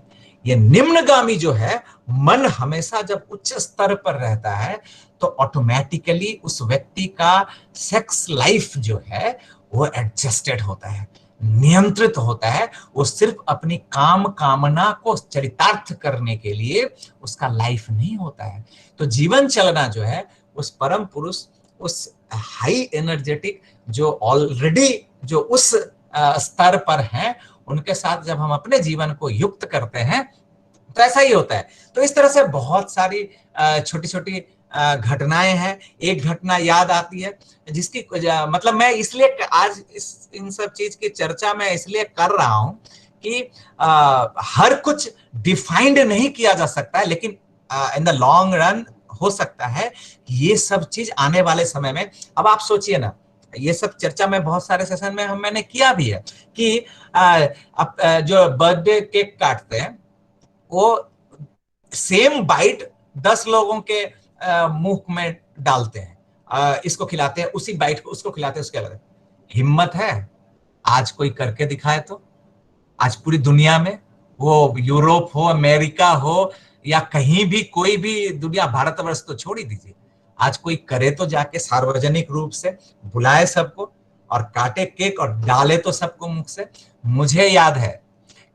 ये निम्नगामी जो है मन हमेशा जब उच्च स्तर पर रहता है तो ऑटोमेटिकली उस व्यक्ति का सेक्स लाइफ जो है वो एडजस्टेड होता है, नियंत्रित होता है। वो सिर्फ अपनी काम कामना को चरितार्थ करने के लिए उसका लाइफ नहीं होता है। तो जीवन चलना जो है उस परम पुरुष, उस हाई एनर्जेटिक जो ऑलरेडी जो उस स्तर पर हैं, उनके साथ जब हम अपने जीवन को युक्त करते हैं तो ऐसा ही होता है। तो इस तरह से बहुत सारी छोटी छोटी घटनाएं हैं। एक घटना याद आती है जिसकी मतलब मैं इसलिए आज इन सब चीज की चर्चा मैं इसलिए कर रहा हूं कि हर कुछ डिफाइंड नहीं किया जा सकता है, लेकिन इन द लॉन्ग रन हो सकता है कि ये सब चीज आने वाले समय में, अब आप सोचिए ना, ये सब चर्चा में बहुत सारे सेशन में मैंने किया भी है कि जो बर्थडे केक काटते हैं वो सेम बाइट 10 लोगों के मुंह में डालते हैं, इसको खिलाते हैं, उसी बाइट को उसको खिलाते हैं, उसके अलग हिम्मत है आज कोई करके दिखाए तो। आज पूरी दुनिया में, वो यूरोप हो, अमेरिका हो या कहीं भी, कोई भी दुनिया, भारतवर्ष तो छोड़ ही दीजिए, आज कोई करे तो जाके सार्वजनिक रूप से बुलाए सबको और काटे केक और डाले तो सबको मुख से। मुझे याद है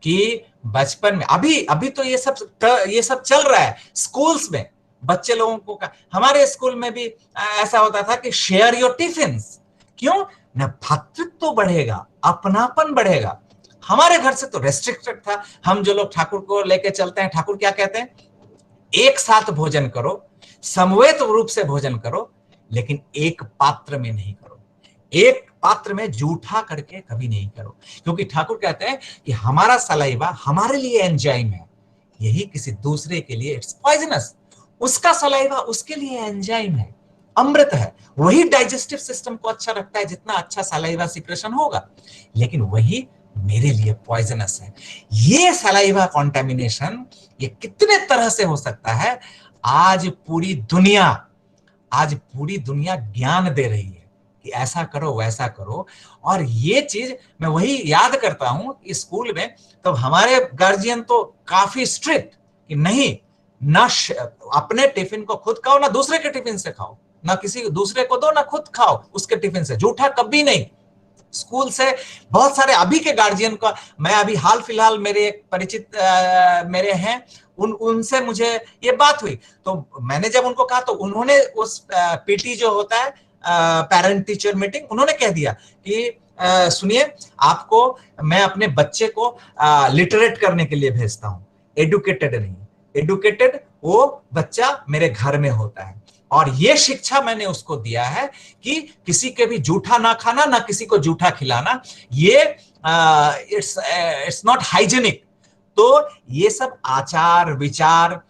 कि बचपन में, अभी तो ये सब चल रहा है स्कूल्स में, बच्चे लोगों को हमारे स्कूल में भी ऐसा होता था कि शेयर योर टिफिन्स। क्यों ना, भातृत्व तो बढ़ेगा, अपनापन बढ़ेगा। हमारे घर से तो रेस्ट्रिक्टेड था। हम जो लोग ठाकुर को लेके चलते हैं, ठाकुर क्या कहते हैं, एक साथ भोजन करो, समवेत रूप से भोजन करो, लेकिन एक पात्र में नहीं करो, एक पात्र में जूठा करके कभी नहीं करो। क्योंकि ठाकुर कहते हैं कि हमारा सलाइवा हमारे लिए एंजाइम है, यही किसी दूसरे के लिए इट्स पॉइजनस। उसका सलाइवा उसके लिए एंजाइम है, अमृत है। वही डाइजेस्टिव सिस्टम को अच्छा रखता है जितना अच्छा सलाइवा सिक्रेशन होगा, लेकिन वही मेरे लिए पॉइजनस है। ये सलाइवा कॉन्टेमिनेशन ये कितने तरह से हो सकता है। आज पूरी दुनिया ज्ञान दे रही है कि ऐसा करो वैसा करो। और ये चीज मैं वही याद करता हूं कि स्कूल में तो हमारे गार्जियन तो काफी स्ट्रिक्ट कि नहीं, अपने टिफिन को खुद खाओ, ना दूसरे के टिफिन से खाओ, ना किसी दूसरे को दो, ना खुद खाओ उसके टिफिन से। झूठा कभी नहीं। स्कूल से बहुत सारे अभी के गार्जियन का, मैं अभी हाल फिलहाल मेरे एक परिचित मेरे हैं, उनसे मुझे ये बात हुई, तो मैंने जब उनको कहा तो उन्होंने उस पीटी जो होता है पेरेंट टीचर मीटिंग, उन्होंने कह दिया कि सुनिए, आपको मैं अपने बच्चे को लिटरेट करने के लिए भेजता हूं, एडुकेटेड नहीं। एडुकेटेड वो बच्चा मेरे घर में होता है, और ये शिक्षा मैंने उसको दिया है कि किसी के भी जूठा ना खाना, ना किसी को जूठा खिलाना, ये इट्स नॉट हाइजेनिक। तो ये सब आचार विचार,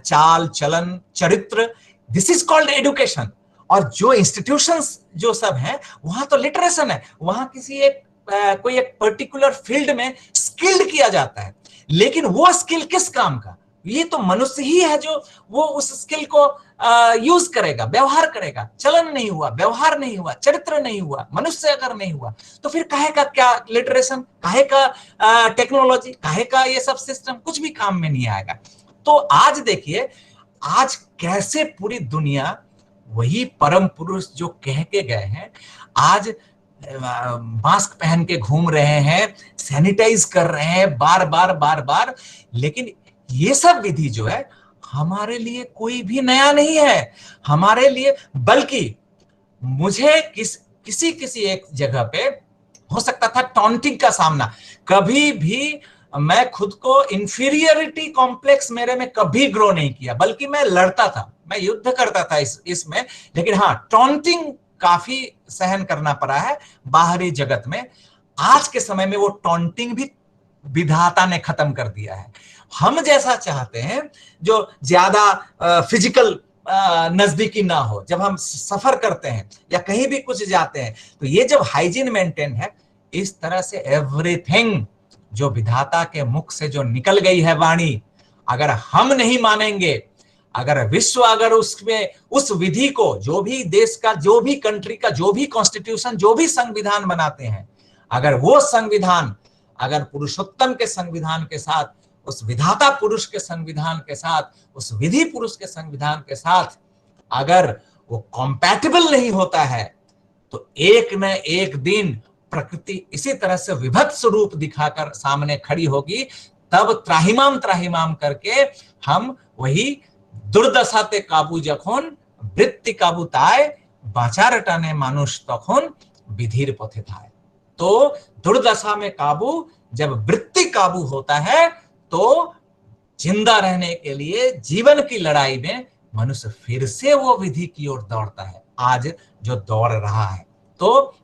चाल चलन, चरित्र, दिस इज कॉल्ड एडुकेशन। और जो इंस्टीट्यूशंस जो सब हैं, वहां तो लिटरेशन है, वहां किसी एक कोई एक पर्टिकुलर फील्ड में स्किल्ड किया जाता है, लेकिन वो स्किल किस काम का? ये तो मनुष्य ही है जो वो उस स्किल को यूज करेगा, व्यवहार करेगा। चलन नहीं हुआ, व्यवहार नहीं हुआ, चरित्र नहीं हुआ, मनुष्य अगर नहीं हुआ, तो फिर काहे का क्या लिटरेशन, काहे का टेक्नोलॉजी, काहे का ये सब सिस्टम, कुछ भी काम में नहीं आएगा। तो आज देखिए, आज कैसे पूरी दुनिया वही परम पुरुष जो कह के गए हैं, आज मास्क पहन के घूम रहे हैं, सैनिटाइज कर रहे हैं बार बार, लेकिन ये सब विधि जो है हमारे लिए कोई भी नया नहीं है हमारे लिए, बल्कि मुझे किसी एक जगह पे हो सकता था टॉन्टिंग का सामना। कभी भी मैं खुद को इंफीरियरिटी कॉम्प्लेक्स मेरे में कभी ग्रो नहीं किया, बल्कि मैं लड़ता था, मैं युद्ध करता था इसमें। लेकिन हाँ, टॉन्टिंग काफी सहन करना पड़ा है बाहरी जगत में। आज के समय में वो टॉन्टिंग भी विधाता ने खत्म कर दिया है। हम जैसा चाहते हैं जो ज्यादा फिजिकल नजदीकी ना हो, जब हम सफर करते हैं या कहीं भी कुछ जाते हैं, तो ये जब हाइजीन मेंटेन है, इस तरह से एवरीथिंग जो विधाता के मुख से जो निकल गई है वाणी, अगर हम नहीं मानेंगे, अगर विश्व अगर उसमें उस विधि को, जो भी देश का, जो भी कंट्री का, जो भी कॉन्स्टिट्यूशन, जो भी संविधान बनाते हैं, अगर वो संविधान अगर पुरुषोत्तम के संविधान के साथ, उस विधाता पुरुष के संविधान के साथ, उस विधि पुरुष के संविधान के साथ अगर वो कॉम्पैटिबल नहीं होता है, तो एक न एक दिन प्रकृति इसी तरह से विभत्स रूप दिखाकर सामने खड़ी होगी। तब त्राहिमाम करके हम वही दुर्दशा ते काबू जखन वृत्ति काबू ताय बाचा रटाने मानुष तखन विधिर पथे थाय। तो दुर्दशा में काबू, जब वृत्ति काबू होता है, तो जिंदा रहने के लिए जीवन की लड़ाई में मनुष्य फिर से वो विधि की ओर दौड़ता है, आज जो दौड़ रहा है। तो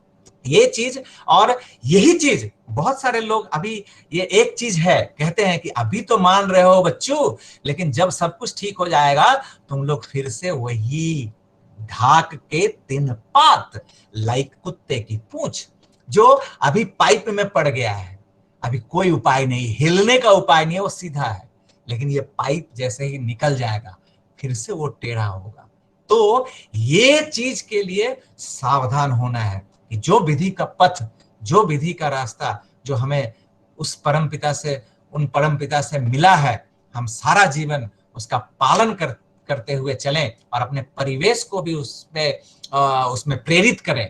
ये चीज, और यही चीज बहुत सारे लोग अभी, ये एक चीज है, कहते हैं कि अभी तो मान रहे हो बच्चों, लेकिन जब सब कुछ ठीक हो जाएगा तुम लोग फिर से वही ढाक के 3 पात लाइक कुत्ते की पूंछ, जो अभी पाइप में पड़ गया है, अभी कोई उपाय नहीं, हिलने का उपाय नहीं है, वो सीधा है, लेकिन ये पाइप जैसे ही निकल जाएगा फिर से वो टेढ़ा होगा। तो ये चीज के लिए सावधान होना है कि जो विधि का पथ, जो विधि का रास्ता जो हमें उस परमपिता से, उन परमपिता से मिला है, हम सारा जीवन उसका पालन करते हुए चलें और अपने परिवेश को भी उसमें प्रेरित करें।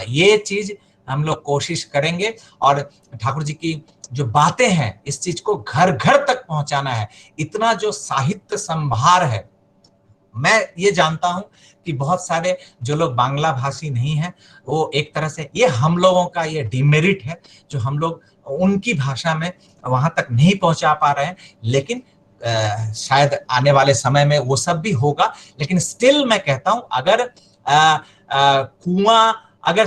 ये चीज हम लोग कोशिश करेंगे, और ठाकुर जी की जो बातें हैं, इस चीज को घर घर तक पहुंचाना है। इतना जो साहित्य संभार है, मैं ये जानता हूं कि बहुत सारे जो लोग बांग्ला भाषी नहीं हैं, वो एक तरह से, ये हम लोगों का ये डिमेरिट है जो हम लोग उनकी भाषा में वहां तक नहीं पहुंचा पा रहे हैं, लेकिन शायद आने वाले समय में वो सब भी होगा। लेकिन स्टिल मैं कहता हूं, अगर कुआं अगर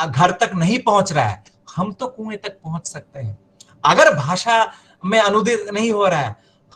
घर तक नहीं पहुंच रहा है, हम तो कुएं तक पहुंच सकते हैं। अगर भाषा में अनुदित नहीं हो रहा है,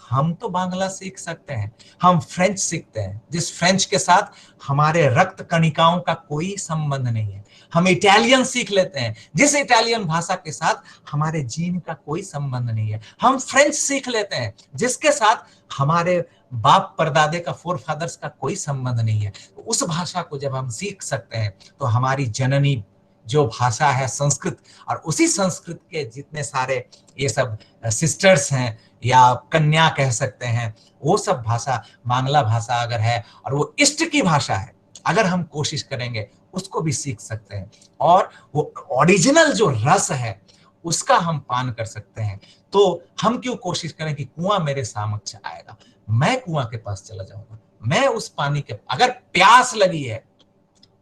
हम तो बांग्ला सीख सकते हैं, हम फ्रेंच सीखते हैं, जिस फ्रेंच के साथ हमारे रक्त कणिकाओं का कोई संबंध नहीं है। हम इटालियन सीख लेते हैं, जिस इटालियन भाषा के साथ हमारे जीन का कोई संबंध नहीं है। हम फ्रेंच सीख लेते हैं, जिसके साथ हमारे बाप परदादे का, फोर फादर्स का कोई संबंध नहीं है। उस भाषा को जब हम सीख सकते हैं, तो हमारी जननी जो भाषा है संस्कृत, और उसी संस्कृत के जितने सारे ये सब सिस्टर्स हैं या कन्या कह सकते हैं, वो सब भाषा, बांग्ला भाषा अगर है और वो इष्ट की भाषा है, अगर हम कोशिश करेंगे उसको भी सीख सकते हैं और वो ओरिजिनल जो रस है उसका हम पान कर सकते हैं। तो हम क्यों कोशिश करें कि कुआं मेरे समक्ष आएगा, मैं कुआं के पास चला जाऊंगा, मैं उस पानी के, अगर प्यास लगी है,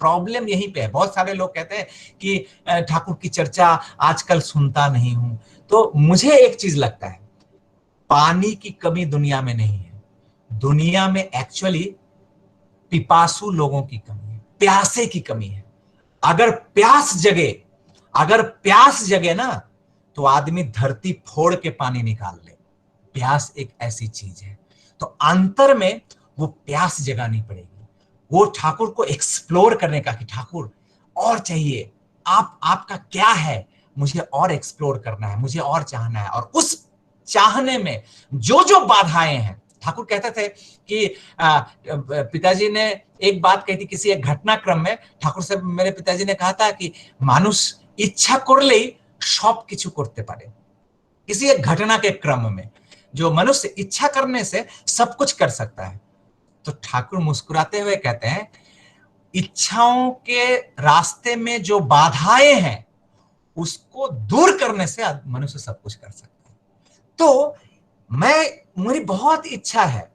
प्रॉब्लम यहीं पे है। बहुत सारे लोग कहते हैं कि ठाकुर की चर्चा आजकल सुनता नहीं हूं, तो मुझे एक चीज लगता है, पानी की कमी दुनिया में नहीं है, दुनिया में एक्चुअली पिपासु लोगों की कमी है, प्यासे की कमी है। अगर प्यास जगे ना, तो आदमी धरती फोड़ के पानी निकाल ले। प्यास एक ऐसी चीज है, तो अंतर में वो प्यास जगानी पड़ेगी, वो ठाकुर को एक्सप्लोर करने का कि ठाकुर और चाहिए, आपका क्या है, मुझे और एक्सप्लोर करना है, मुझे और चाहना है। और उस चाहने में जो जो बाधाएं हैं, ठाकुर कहते थे कि पिताजी ने एक बात कही थी किसी एक घटनाक्रम में, ठाकुर से मेरे पिताजी ने कहा था कि मानुष इच्छा करलेई सब किछु करते पारे। किसी एक घटना के क्रम में जो मनुष्य इच्छा करने से सब कुछ कर सकता है। तो ठाकुर मुस्कुराते हुए कहते हैं, इच्छाओं के रास्ते में जो बाधाएं हैं उसको दूर करने से मनुष्य सब कुछ कर सकता है। तो मेरी बहुत इच्छा है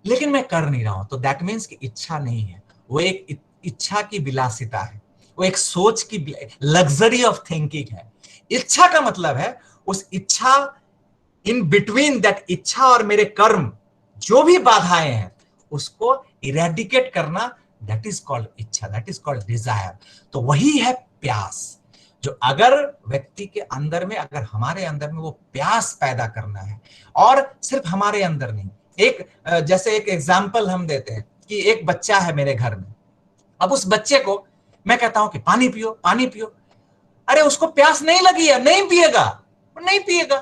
लेकिन मैं कर नहीं रहा हूं, तो दैट मीन्स कि इच्छा नहीं है, वो एक इच्छा की विलासिता है, वो एक सोच की लग्जरी ऑफ थिंकिंग है। इच्छा का मतलब है उस इच्छा, इन बिटवीन दैट इच्छा और मेरे कर्म जो भी बाधाएं हैं उसको इरेडिकेट करना, दैट इज कॉल्ड इच्छा, दैट इज कॉल्ड डिजायर। तो वही है प्यास, जो अगर व्यक्ति के अंदर में, अगर हमारे अंदर में वो प्यास पैदा करना है, और सिर्फ हमारे अंदर नहीं, जैसे एक एग्जाम्पल हम देते हैं कि एक बच्चा है मेरे घर में, अब उस बच्चे को मैं कहता हूं कि पानी पियो पानी पियो, अरे उसको प्यास नहीं लगी है, नहीं पिएगा, नहीं पिएगा।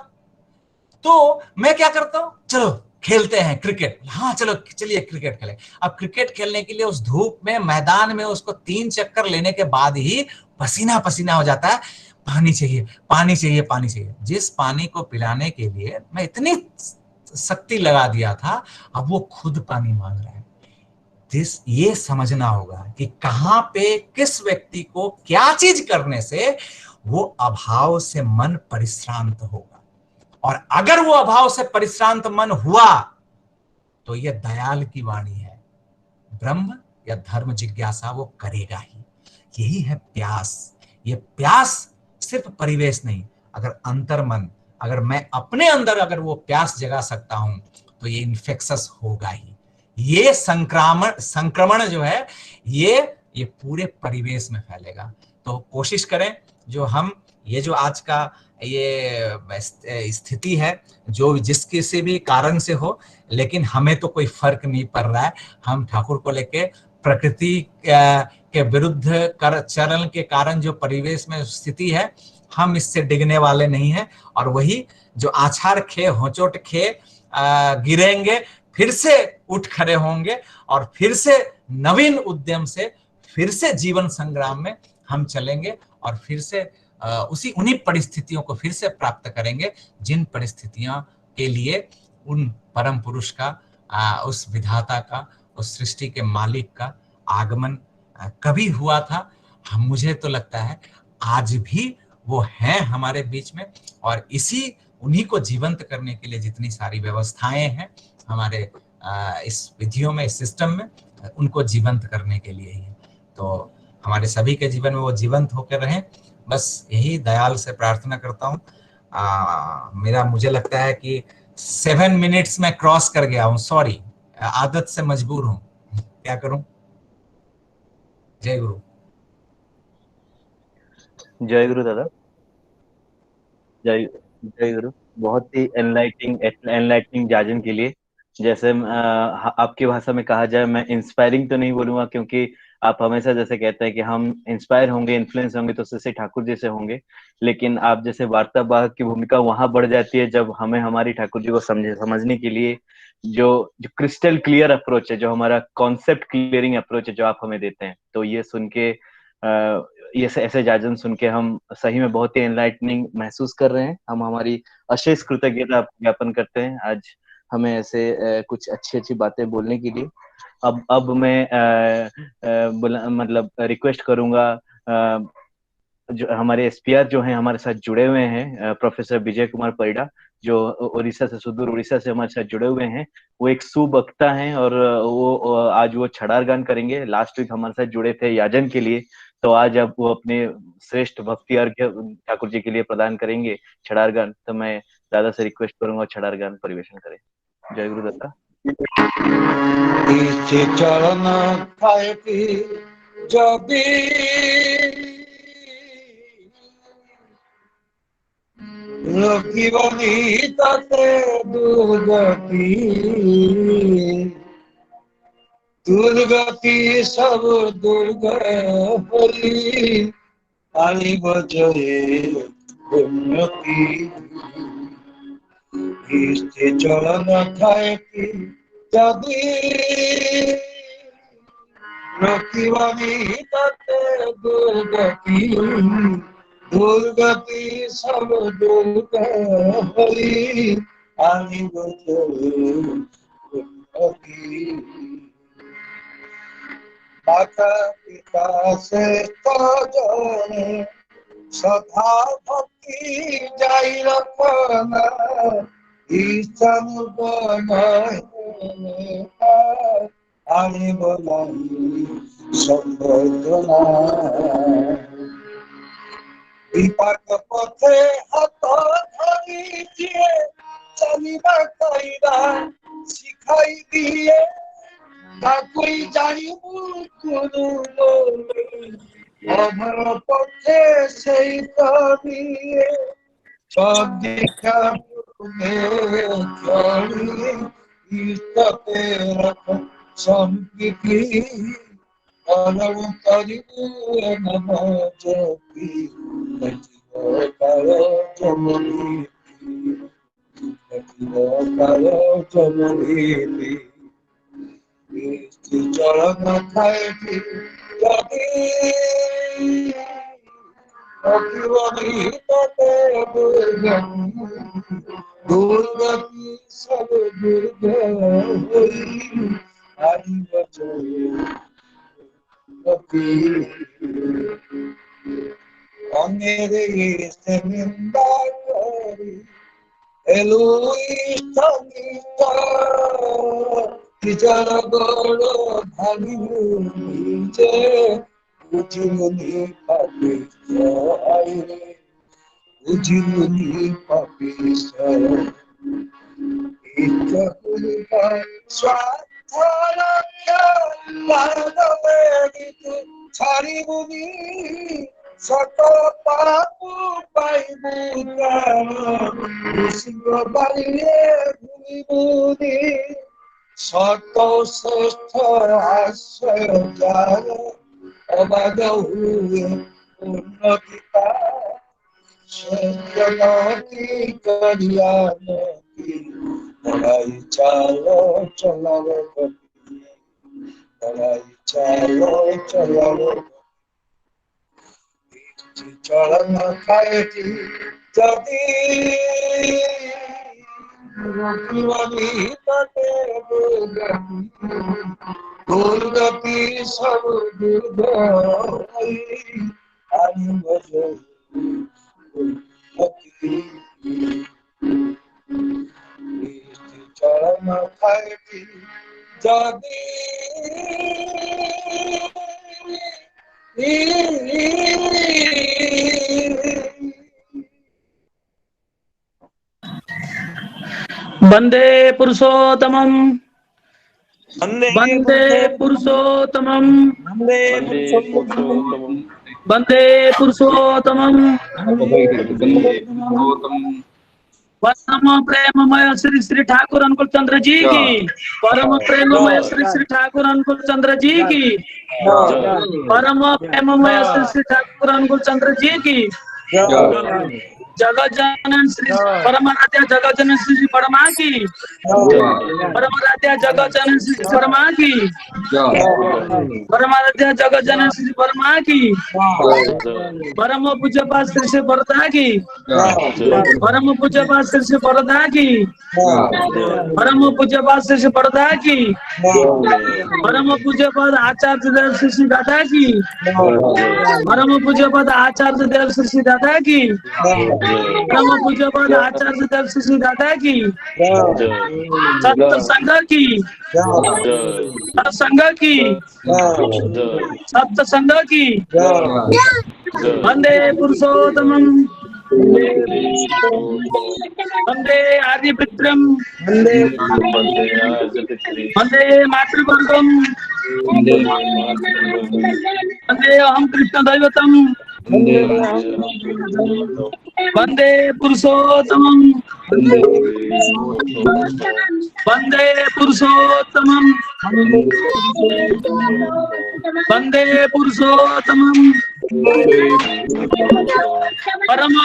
तो मैं क्या करता हूं, चलो खेलते हैं क्रिकेट, हाँ चलो चलिए क्रिकेट खेलें। अब क्रिकेट खेलने के लिए उस धूप में मैदान में उसको 3 चक्कर लेने के बाद ही पसीना पसीना हो जाता है, पानी चाहिए पानी चाहिए पानी चाहिए। जिस पानी को पिलाने के लिए मैं इतनी शक्ति लगा दिया था, अब वो खुद पानी मांग रहा है। ये समझना होगा कि कहां पे किस व्यक्ति को क्या चीज करने से वो अभाव से मन परिश्रांत होगा, और अगर वो अभाव से परिश्रांत मन हुआ तो ये दयाल की वाणी है, ब्रह्म या धर्म जिज्ञासा वो करेगा ही। यही है प्यास। ये प्यास सिर्फ परिवेश नहीं, अगर अंतर मन, अगर मैं अपने अंदर अगर वो प्यास जगा सकता हूं तो ये इन्फेक्शस होगा ही। ये संक्रमण जो है ये पूरे परिवेश में फैलेगा। तो कोशिश करें, जो हम ये जो आज का ये स्थिति है, जो जिस किसी भी कारण से हो, लेकिन हमें तो कोई फर्क नहीं पड़ रहा है। हम ठाकुर को लेके प्रकृति के विरुद्ध चरण के कारण जो परिवेश में स्थिति है, हम इससे डिगने वाले नहीं हैं। और वही जो आछाड़ खे होंचोट खे गिरेंगे, फिर से उठ खड़े होंगे और फिर से नवीन उद्यम से फिर से जीवन संग्राम में हम चलेंगे, और फिर से उन्हीं परिस्थितियों को फिर से प्राप्त करेंगे जिन परिस्थितियों के लिए उन परम पुरुष का, उस विधाता का, उस सृष्टि के मालिक का आगमन कभी हुआ था। मुझे तो लगता है आज भी वो हैं हमारे बीच में, और उन्हीं को जीवंत करने के लिए जितनी सारी व्यवस्थाएं हैं हमारे इस विधियों में, इस सिस्टम में, उनको जीवंत करने के लिए ही। तो हमारे सभी के जीवन में वो जीवंत होकर रहें, बस यही दयाल से प्रार्थना करता हूँ। मुझे लगता है कि 7 मिनट्स में क्रॉस कर गया हूँ, सॉरी, आदत से मजबूर हूँ, क्या करूँ। जय गुरु। जय गुरु दादा, जय गुरु। बहुत ही एनलाइटनिंग जाजन के लिए, जैसे आपकी भाषा में कहा जाए, मैं इंस्पायरिंग तो नहीं बोलूंगा, क्योंकि आप हमेशा जैसे कहते हैं कि हम इंस्पायर होंगे, इन्फ्लुएंस होंगे तो श्री ठाकुर जी से होंगे, लेकिन आप जैसे वार्तावाहक की भूमिका वहां बढ़ जाती है जब हमें हमारी ठाकुर जी को समझने के लिए जो क्रिस्टल क्लियर अप्रोच है, जो हमारा कॉन्सेप्ट क्लियरिंग अप्रोच है, जो आप हमें देते हैं। तो ये सुन के ये ऐसे जाजन सुन के हम सही में बहुत ही एनलाइटनिंग महसूस कर रहे हैं। हम हमारी अशेष कृतज्ञता ज्ञापन करते हैं आज हमें ऐसे कुछ अच्छी अच्छी बातें बोलने के लिए। अब मैं मतलब रिक्वेस्ट करूंगा जो हमारे एसपीआर जो हैं हमारे साथ जुड़े हुए हैं, प्रोफेसर विजय कुमार परिडा जो उड़ीसा से, सुदूर उड़ीसा से हमारे साथ जुड़े हुए हैं। वो एक सुवक्ता हैं और वो आज वो छड़ार गान करेंगे। लास्ट वीक हमारे साथ जुड़े थे याजन के लिए, तो आज अब वो अपने श्रेष्ठ भक्ति अर्घ्य ठाकुर जी के लिए प्रदान करेंगे छड़ार गान। तो मैं दादा से रिक्वेस्ट करूंगा छड़ार गान परिवेशन करें। जय गुरु दत्ता। चरण जबी लखिबनी ताते दुर्गति दुर्गति सब दुर्गति आली बजरे उन्नति इष्टे चरण खाए की जबी लखिबनी ताते दुर्गति दुर्गति सब दुर्गति आली बजरे उन्नति माता पिता से जने सदा भक्ति जाई रखना ईश्वर बनाए आली बनाई संबोधना विपाक पथे हाथ धरी दिए चलिबा कईरा सिखाई दिए कोई जानी गुरु बोले अमर पथे से करिए सब देखा इष्टते रख संकीर्ति अलग करिबु नमः जपी करो जमनी करो जमनी चरण खाए जबी अखिवनी तते दुर्गति सब दुर्गति हरि बजरे अनेरे से निंदा करी एलुई जर गड़ भागी जे उजिमुनि पापी आईरे उजिमुनि पापी इच्छा स्वार्थ रक्षा भारत वेदित छारी मुनि सकल पाप पाइबु सिंह बालिए भूमि मुनि सत श्रेष्ठ आश्रय जाय अबाध हुए उन्नति श्रेष्ठी करिया लड़ाई चालो चलाओ लड़ाई चालो चलाओ चरण खाए जदि दुर्गति सब दुर्गति हरि बजरे चरण खाए जदि वंदे पुरुषोत्तमं वंदे पुरुषोत्तमं वंदे पुरुषोत्तमं परम प्रेममय श्री श्री ठाकुर अनुकूल चंद्र जी की परम प्रेममय श्री श्री ठाकुर अनुकूल चंद्र जी की परम प्रेममय श्री श्री ठाकुर अनुकूल चंद्र जी की जगत जनन श्री परमाराध्या जगत जनन श्री परमा की, परमाराध्या जगत जनन श्री परमा की, परमाराध्या जगत जनन श्री परमा की, परम पूज्य पास श्री से बरदा की, परम पूज्य पास श्री से बरदा की, परम पूज्य पास श्री से बरदा की, परम पूज्य पद आचार्य देव श्री दादा की, परम पूज्य पद आचार्य देव श्री दादा की, परम पूज्य पद आचार्य देव श्री दादा की, सत्संग की, सत्संग की, सत्संग की, वंदे पुरुषोत्तमं, वंदे आदिपित्रम, वंदे मातृवर्गम, वंदे अहं कृष्ण दैवतम, वंदे पुरुषोत्तमं, वंदे पुरुषोत्तमं, वंदे पुरुषोत्तमं, परम